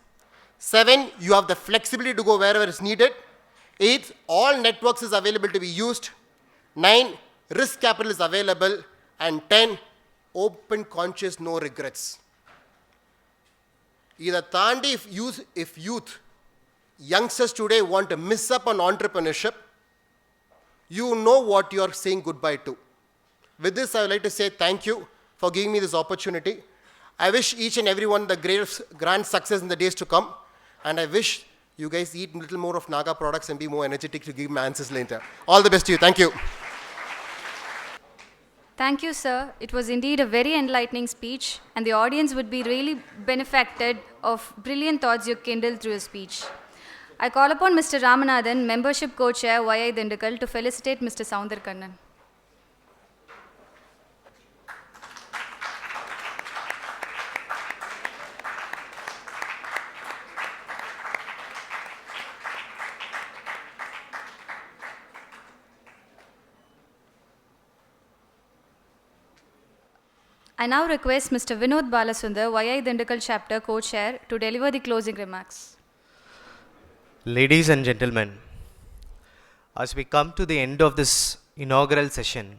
7, you have the flexibility to go wherever is needed. 8, all networks is available to be used. 9, risk capital is available. And 10, open conscious, no regrets. Either Thandi, if youth, youngsters today want to miss up on entrepreneurship, you know what you are saying goodbye to. With this, I would like to say thank you for giving me this opportunity. I wish each and everyone the grand success in the days to come. And I wish you guys eat a little more of Naga products and be more energetic to give me answers later. All the best to you. Thank you. Thank you, sir. It was indeed a very enlightening speech, and the audience would be really benefited of brilliant thoughts you kindled through your speech. I call upon Mr. Ramanathan, Membership Co-Chair, YI Dindikal, to felicitate Mr. Soundarkannan. I now request Mr. Vinod Balasundar, YI Dindikal Chapter Co-Chair, to deliver the closing remarks. Ladies and gentlemen, as we come to the end of this inaugural session,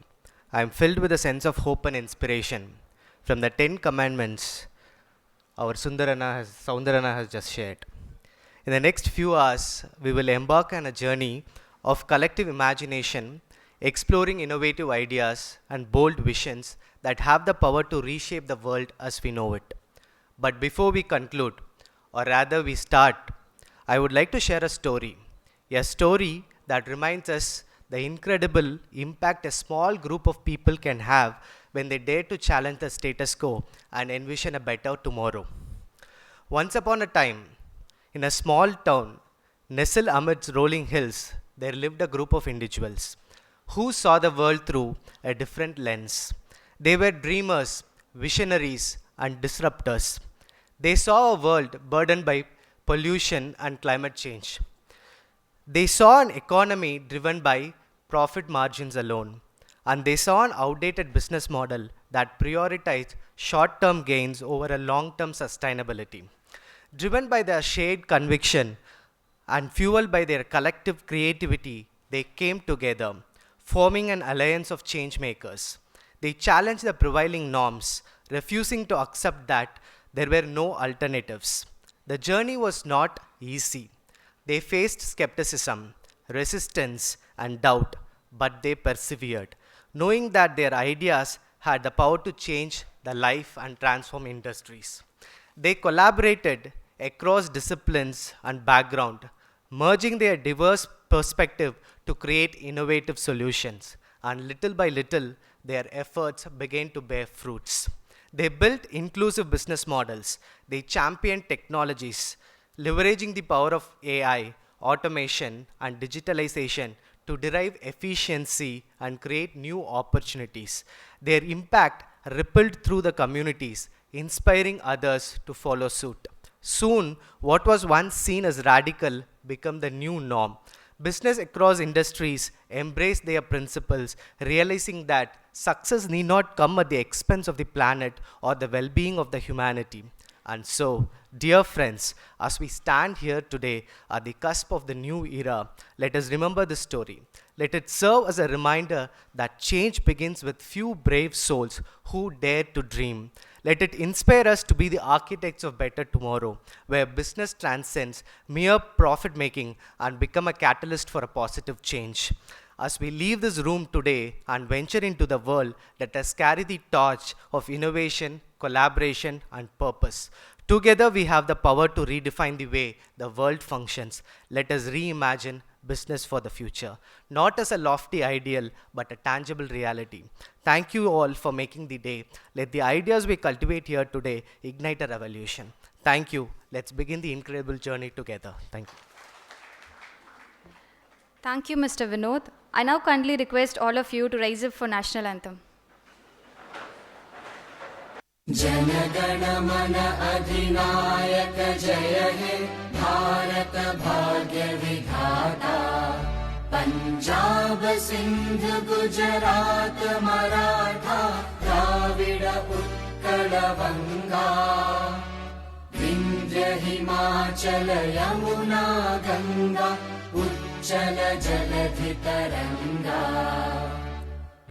I am filled with a sense of hope and inspiration from the 10 commandments our Soundarana has just shared. In the next few hours, we will embark on a journey of collective imagination, exploring innovative ideas and bold visions that have the power to reshape the world as we know it. But before we conclude, or rather we start, I would like to share a story that reminds us the incredible impact a small group of people can have when they dare to challenge the status quo and envision a better tomorrow. Once upon a time, in a small town nestled amidst rolling hills, there lived a group of individuals who saw the world through a different lens. They were dreamers, visionaries, and disruptors. They saw a world burdened by pollution and climate change. They saw an economy driven by profit margins alone. And they saw an outdated business model that prioritized short-term gains over a long-term sustainability. Driven by their shared conviction and fueled by their collective creativity, they came together, forming an alliance of change makers. They challenged the prevailing norms, refusing to accept that there were no alternatives. The journey was not easy. They faced skepticism, resistance, and doubt, but they persevered, knowing that their ideas had the power to change the life and transform industries. They collaborated across disciplines and background, merging their diverse perspective to create innovative solutions. And little by little, their efforts began to bear fruits. They built inclusive business models. They championed technologies, leveraging the power of AI, automation, and digitalization to derive efficiency and create new opportunities. Their impact rippled through the communities, inspiring others to follow suit. Soon, what was once seen as radical became the new norm. Business across industries embraced their principles, realizing that success need not come at the expense of the planet or the well-being of the humanity. And so, dear friends, as we stand here today at the cusp of the new era, let us remember this story. Let it serve as a reminder that change begins with few brave souls who dare to dream. Let it inspire us to be the architects of better tomorrow, where business transcends mere profit making and become a catalyst for a positive change. As we leave this room today and venture into the world, let us carry the torch of innovation, collaboration, and purpose. Together we have the power to redefine the way the world functions. Let us reimagine business for the future, not as a lofty ideal, but a tangible reality. Thank you all for making the day. Let the ideas we cultivate here today ignite a revolution. Thank you. Let's begin the incredible journey together. Thank you. Thank you, Mr. Vinod. I now kindly request all of you to rise up for National Anthem. जनगण मन अधिनायक जय हे भारत भाग्य विधाता पंजाब पंजाब सिंध गुजरात मराठा द्राविड उत्कल बंगा विंध्य हिमाचल यमुना गंगा उच्चल जलधि तरंगा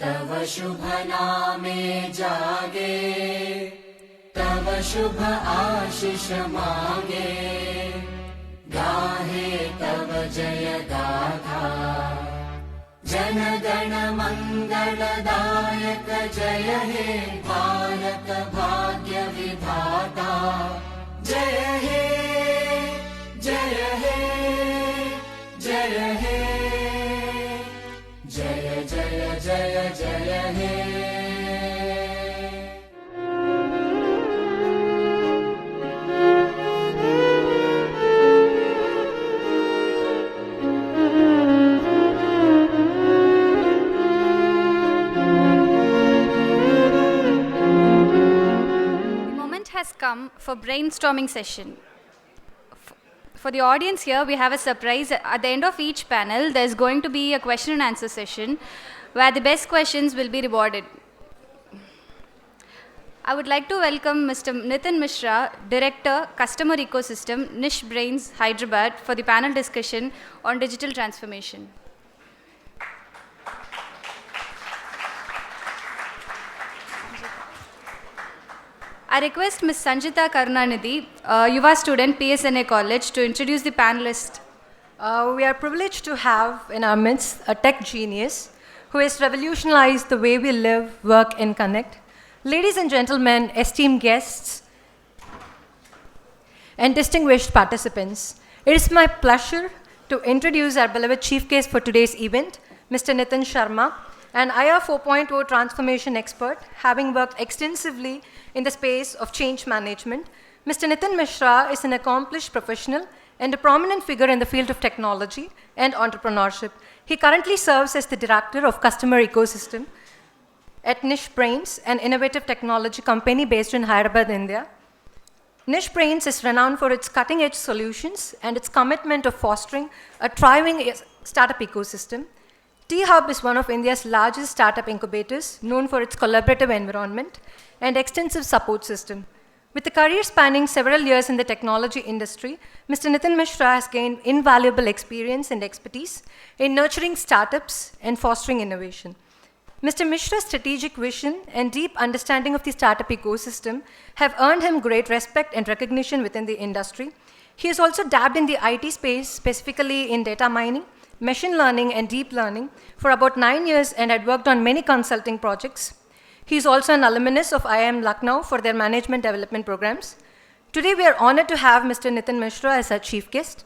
तव शुभ नामे जागे तव शुभ आशीष मागे गाहे तव जय गाथा जन गण मंगलदायक जय हे भारत भाग्य विधाता जय हे जय हे जय हे जय जय जय जय हे Has come for brainstorming session. For the audience here, we have a surprise. At the end of each panel, there's going to be a question and answer session where the best questions will be rewarded. I would like to welcome Mr. Nitin Mishra, Director, Customer Ecosystem, Niche Brains, Hyderabad, for the panel discussion on digital transformation. I request Ms. Sanjita Karunanidhi, Yuva student, PSNA College, to introduce the panelists. We are privileged to have in our midst a tech genius who has revolutionized the way we live, work, and connect. Ladies and gentlemen, esteemed guests, and distinguished participants, it is my pleasure to introduce our beloved chief guest for today's event, Mr. Nitin Sharma, an IR 4.0 transformation expert, having worked extensively in the space of change management. Mr. Nitin Mishra is an accomplished professional and a prominent figure in the field of technology and entrepreneurship. He currently serves as the Director of Customer Ecosystem at Niche Brains, an innovative technology company based in Hyderabad, India. Niche Brains is renowned for its cutting-edge solutions and its commitment of fostering a thriving startup ecosystem. T-Hub is one of India's largest startup incubators, known for its collaborative environment and extensive support system. With a career spanning several years in the technology industry, Mr. Nitin Mishra has gained invaluable experience and expertise in nurturing startups and fostering innovation. Mr. Mishra's strategic vision and deep understanding of the startup ecosystem have earned him great respect and recognition within the industry. He has also dabbed in the IT space, specifically in data mining, machine learning, and deep learning for about 9 years and had worked on many consulting projects. He is also an alumnus of IIM Lucknow for their management development programs. Today, we are honored to have Mr. Nitin Mishra as our chief guest.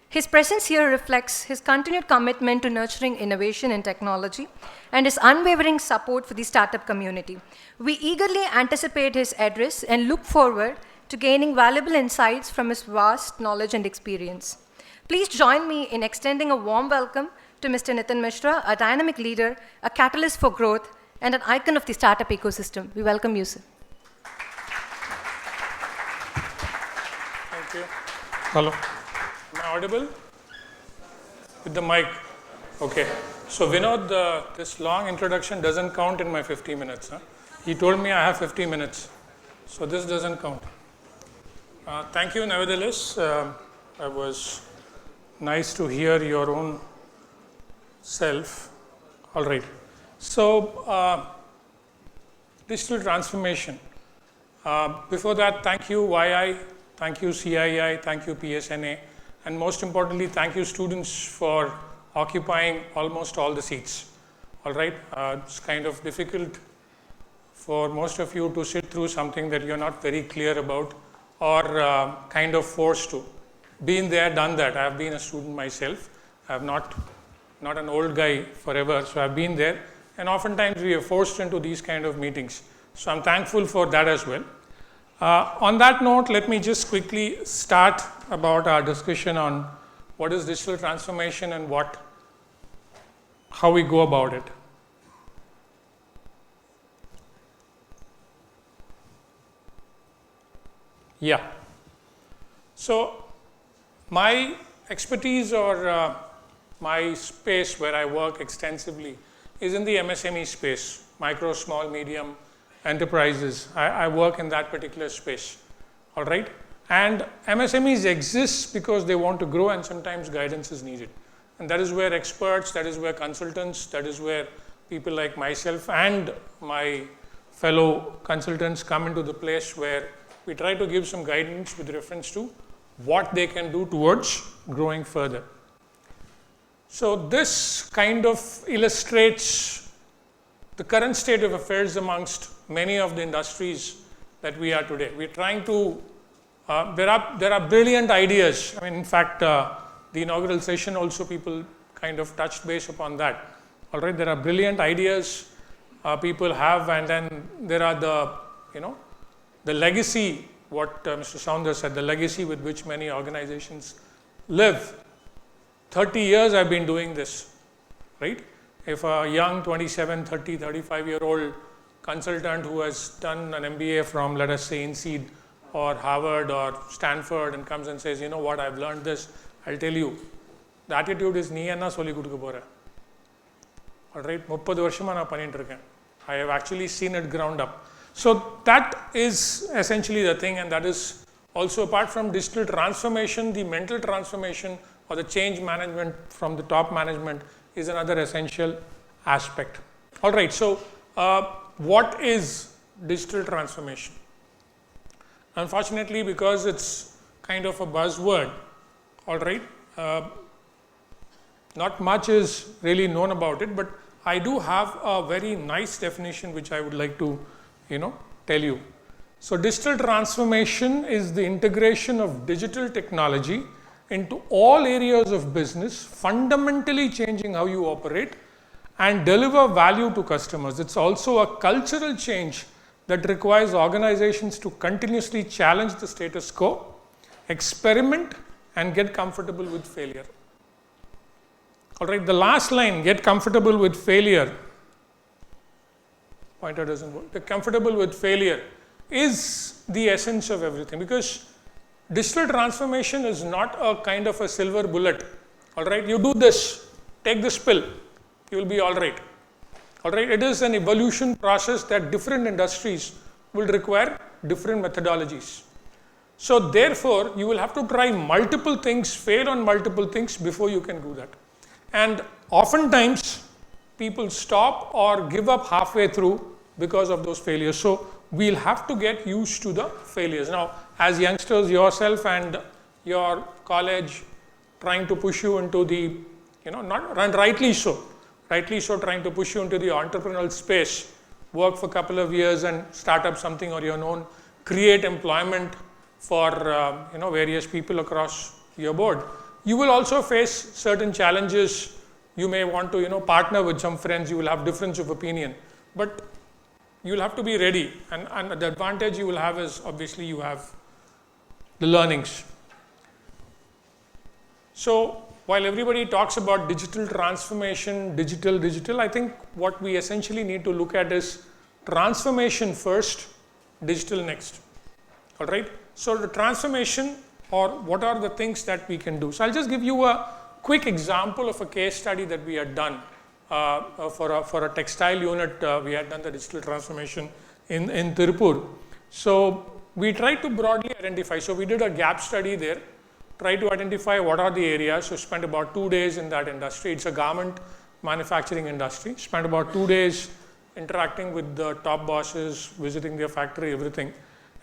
His presence here reflects his continued commitment to nurturing innovation in technology and his unwavering support for the startup community. We eagerly anticipate his address and look forward to gaining valuable insights from his vast knowledge and experience. Please join me in extending a warm welcome to Mr. Nitin Mishra, a dynamic leader, a catalyst for growth, and an icon of the startup ecosystem. We welcome you, sir. Thank you. Hello. Am I audible? With the mic? Okay. So Vinod, this long introduction doesn't count in my 50 minutes. Huh? He told me I have 50 minutes. So this doesn't count. Thank you nevertheless. I was nice to hear your own self. All right. So digital transformation. Before that, thank you YI, thank you CII, thank you PSNA, and most importantly, thank you students for occupying almost all the seats. All right. It's kind of difficult for most of you to sit through something that you're not very clear about or kind of forced to. Been there, done that. I have been a student myself. I have not an old guy forever, so I've been there. And oftentimes we are forced into these kind of meetings. So I'm thankful for that as well. On that note, let me just quickly start about our discussion on what is digital transformation and how we go about it. Yeah. So my expertise or my space where I work extensively is in the MSME space, micro, small, medium enterprises. I work in that particular space, all right? And MSMEs exist because they want to grow, and sometimes guidance is needed. And that is where experts, that is where consultants, that is where people like myself and my fellow consultants come into the place where we try to give some guidance with reference to what they can do towards growing further. So this kind of illustrates the current state of affairs amongst many of the industries that we are today. We're trying to, there are brilliant ideas. I mean, in fact, the inaugural session also people kind of touched base upon that. All right, there are brilliant ideas people have, and then there are the legacy, what Mr. Saunders said, the legacy with which many organizations live. 30 years I've been doing this, right? If a young 27, 30, 35-year-old consultant who has done an MBA from, let us say, INSEAD or Harvard or Stanford and comes and says, you know what, I've learned this, I'll tell you, the attitude is, nee enna solli kudukka pora. All right, 30 varshama na pannittu irukken. I have actually seen it ground up. So that is essentially the thing, and that is also, apart from digital transformation, the mental transformation or the change management from the top management is another essential aspect. All right, so what is digital transformation? Unfortunately, because it's kind of a buzzword, all right, not much is really known about it, but I do have a very nice definition which I would like to, tell you. So digital transformation is the integration of digital technology into all areas of business, fundamentally changing how you operate and deliver value to customers. It's also a cultural change that requires organizations to continuously challenge the status quo, experiment, and get comfortable with failure. All right, the last line, get comfortable with failure. Pointer doesn't work. The comfortable with failure is the essence of everything, because digital transformation is not a kind of a silver bullet. All right, you do this, take this pill, you will be all right. All right, it is an evolution process that different industries will require different methodologies. So therefore, you will have to try multiple things, fail on multiple things before you can do that. And oftentimes, people stop or give up halfway through because of those failures. So we'll have to get used to the failures. Now, as youngsters, yourself and your college trying to push you into the, rightly so, trying to push you into the entrepreneurial space, work for a couple of years and start up something on your own, create employment for, various people across your board. You will also face certain challenges. You may want to, partner with some friends. You will have difference of opinion, but you will have to be ready. And the advantage you will have is, obviously, you have the learnings. So while everybody talks about digital transformation, digital, I think what we essentially need to look at is transformation first, digital next. All right. So the transformation, or what are the things that we can do? So I'll just give you a quick example of a case study that we had done for a textile unit. We had done the digital transformation in Tirupur. So we tried to broadly identify. So we did a gap study there, tried to identify what are the areas. So spent about 2 days in that industry. It's a garment manufacturing industry. Spent about 2 days interacting with the top bosses, visiting their factory, everything.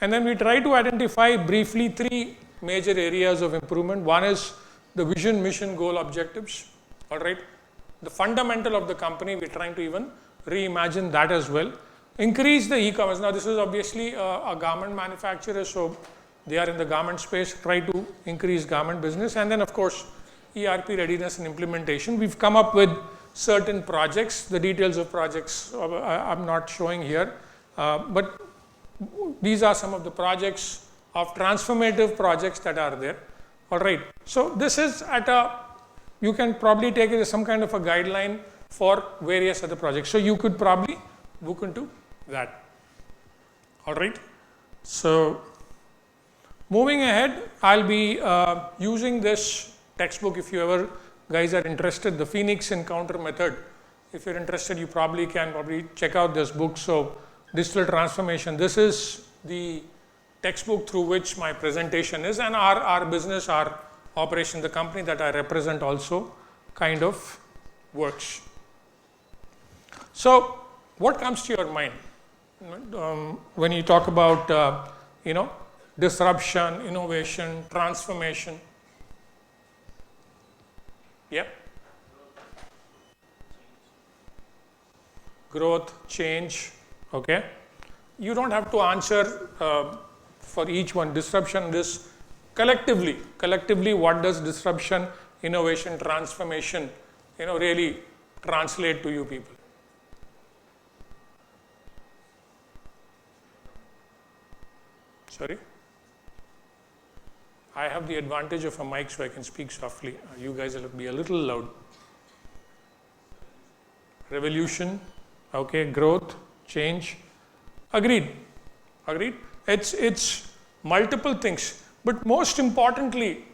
And then we tried to identify briefly 3 major areas of improvement. One is the vision, mission, goal, objectives. All right. The fundamental of the company, we're trying to even reimagine that as well. Increase the e-commerce. Now, this is obviously a garment manufacturer, so they are in the garment space. Try to increase garment business. And then, of course, ERP readiness and implementation. We've come up with certain projects. The details of projects I'm not showing here, but these are some of the projects of transformative projects that are there. All right. So this is you can probably take it as some kind of a guideline for various other projects. So you could probably look into that. All right. So moving ahead, I'll be using this textbook. If you ever guys are interested, the Phoenix Encounter Method, if you're interested, you probably can check out this book. So digital transformation, this is the textbook through which my presentation is, and our business, our operation, the company that I represent also kind of works. So what comes to your mind when you talk about disruption, innovation, transformation? Yeah. Growth, change. Okay. You don't have to answer for each one. Disruption is collectively. Collectively, what does disruption, innovation, transformation, really translate to you people? Sorry? I have the advantage of a mic, so I can speak softly. You guys will be a little loud. Revolution, okay, growth, change. Agreed. Agreed. It's multiple things. But most importantly,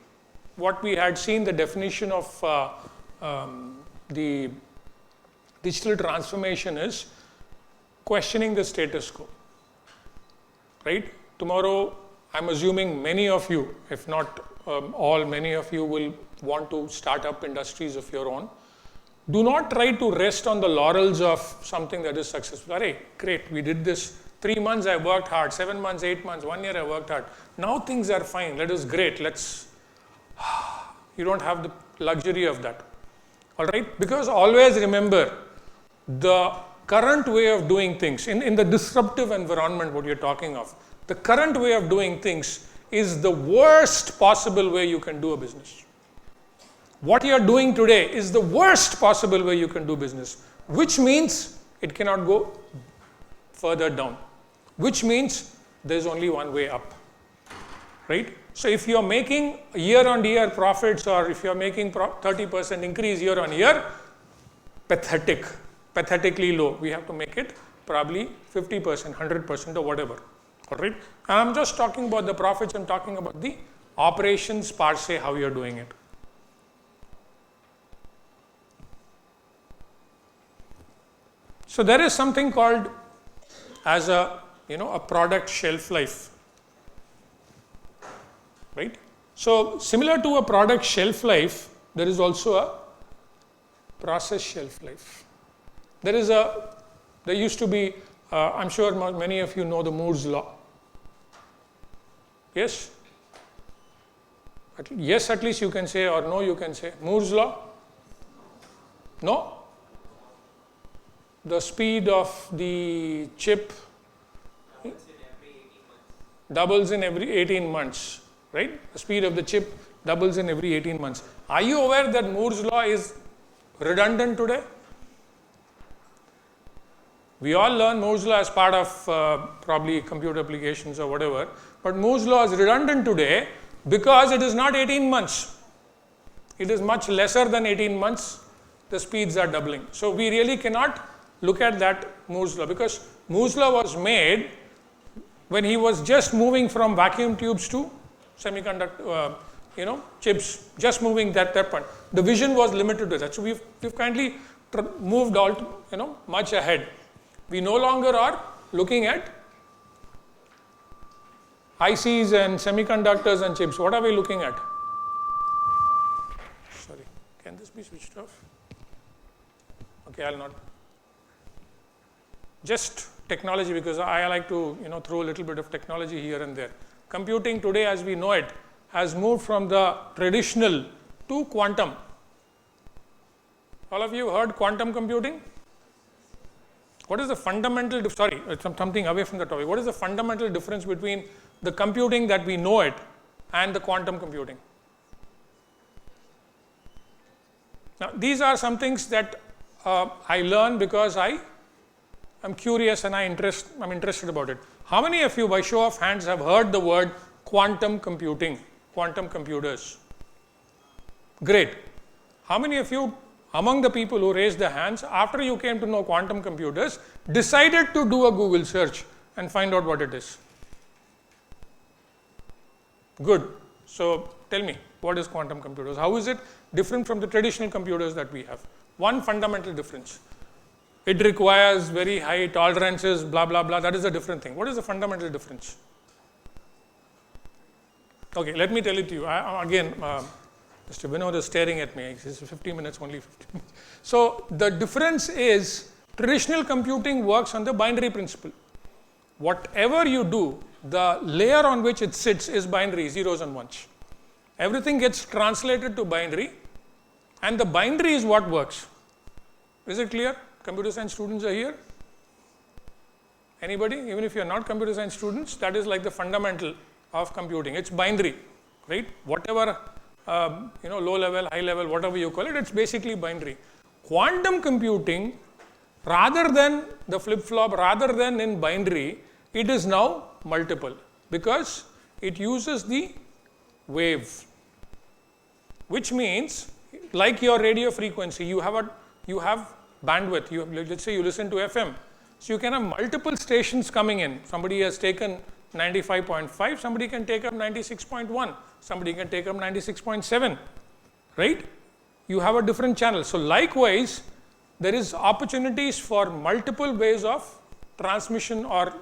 what we had seen, the definition of the digital transformation is questioning the status quo. Right? Tomorrow, I'm assuming many of you, if not all, many of you will want to start up industries of your own. Do not try to rest on the laurels of something that is successful. Array, great, we did this. 3 months I worked hard, 7 months, 8 months, 1 year I worked hard. Now things are fine, that is great, you don't have the luxury of that. Alright, because always remember, the current way of doing things, in the disruptive environment what you're talking of, the current way of doing things is the worst possible way you can do a business. What you are doing today is the worst possible way you can do business, which means it cannot go further down, which means there's only one way up, right? So if you're making year-on-year profits, or if you're making 30% increase year-on-year, pathetically low. We have to make it probably 50%, 100% or whatever. All right. And I'm just talking about the profits. I'm talking about the operations per se, how you're doing it. So there is something called as a product shelf life. Right. So similar to a product shelf life, there is also a process shelf life. There used to be, I'm sure many of you know the Moore's law. Yes? Yes, at least you can say, or no, you can say. Moore's law? No? The speed of the chip doubles in every 18 months, right? The speed of the chip doubles in every 18 months. Are you aware that Moore's law is redundant today? We all learn Moore's law as part of probably computer applications or whatever, but Moore's law is redundant today because it is not 18 months. It is much lesser than 18 months. The speeds are doubling. So we really cannot look at that Moore's law, because Moore's law was made when he was just moving from vacuum tubes to semiconductor, chips, just moving that point. The vision was limited to that. So we've kindly moved all, much ahead. We no longer are looking at ICs and semiconductors and chips. What are we looking at? Sorry, can this be switched off? Okay, I'll not. Just technology, because I like to throw a little bit of technology here and there. Computing today as we know it has moved from the traditional to quantum. All of you heard quantum computing? What is the fundamental, sorry, something away from the topic. What is the fundamental difference between the computing that we know it and the quantum computing? Now, these are some things that I learn because I'm curious and I'm interested about it. How many of you, by show of hands, have heard the word quantum computing, quantum computers? Great. How many of you, among the people who raised their hands, after you came to know quantum computers, decided to do a Google search and find out what it is? Good. So tell me, What is quantum computers? How is it different from the traditional computers that we have? One fundamental difference. It requires very high tolerances, blah, blah, blah. That is a different thing. What is the fundamental difference? Okay, let me tell it to you. Again, Mr. Vinod is staring at me. He says 15 minutes, only 15 minutes. So the difference is traditional computing works on the binary principle. Whatever you do, the layer on which it sits is binary, zeros and ones. Everything gets translated to binary, and the binary is what works. Is it clear? Computer science students are here? Anybody? Even if you are not computer science students, that is like the fundamental of computing. It's binary, right? Whatever, low level, high level, whatever you call it, it's basically binary. Quantum computing, rather than the flip-flop, rather than in binary, it is now multiple because it uses the wave, which means like your radio frequency, you have bandwidth. Let's say you listen to FM, so you can have multiple stations coming in. Somebody has taken 95.5, somebody can take up 96.1, somebody can take up 96.7, right? You have a different channel. So likewise, there is opportunities for multiple ways of transmission or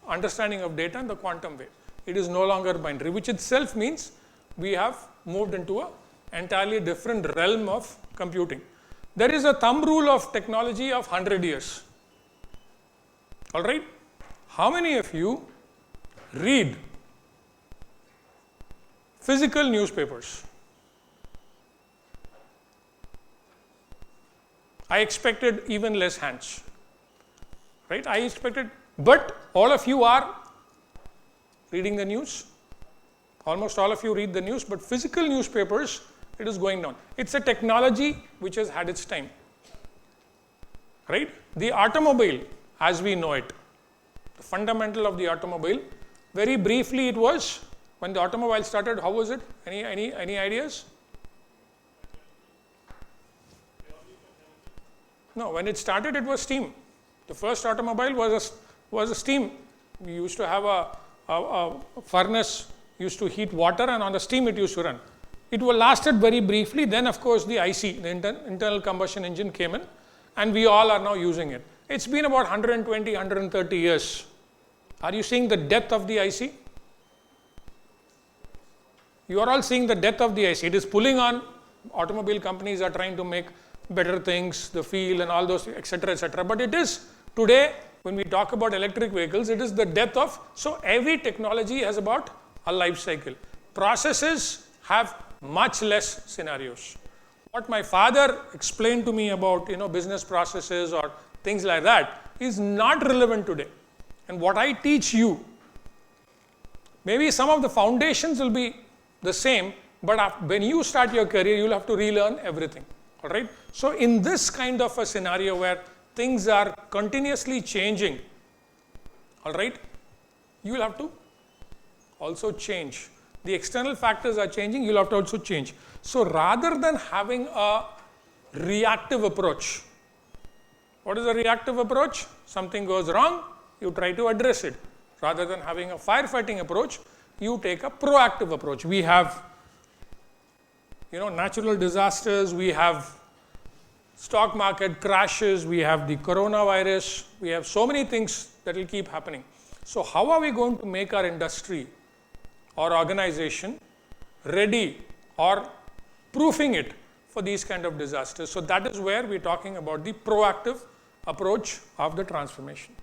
understanding of data in the quantum way. It is no longer binary, which itself means we have moved into an entirely different realm of computing. There is a thumb rule of technology of 100 years. All right? How many of you read physical newspapers? I expected even less hands, right? I expected, but all of you are reading the news. Almost all of you read the news, but physical newspapers, it is going down. It's a technology which has had its time, right? The automobile, as we know it, the fundamental of the automobile, very briefly it was, when the automobile started, how was it? Any ideas? No, when it started, it was steam. The first automobile was a steam. We used to have a furnace, used to heat water, and on the steam it used to run. It lasted very briefly. Then, of course, the IC, the internal combustion engine came in, and we all are now using it. It's been about 120, 130 years. Are you seeing the death of the IC? You are all seeing the death of the IC. It is pulling on. Automobile companies are trying to make better things, the feel and all those, etc., etc. But it is today, when we talk about electric vehicles, it is the death of. So every technology has about a life cycle. Processes have much less scenarios. What my father explained to me about business processes or things like that is not relevant today. And what I teach you, maybe some of the foundations will be the same, but when you start your career, you'll have to relearn everything. All right. So in this kind of a scenario where things are continuously changing, all right, you will have to also change. The external factors are changing, you'll have to also change. So rather than having a reactive approach, what is a reactive approach? Something goes wrong, you try to address it. Rather than having a firefighting approach, you take a proactive approach. We have natural disasters, we have stock market crashes, we have the coronavirus, we have so many things that will keep happening. So how are we going to make our industry or organization ready or proofing it for these kind of disasters? So that is where we're talking about the proactive approach of the transformation.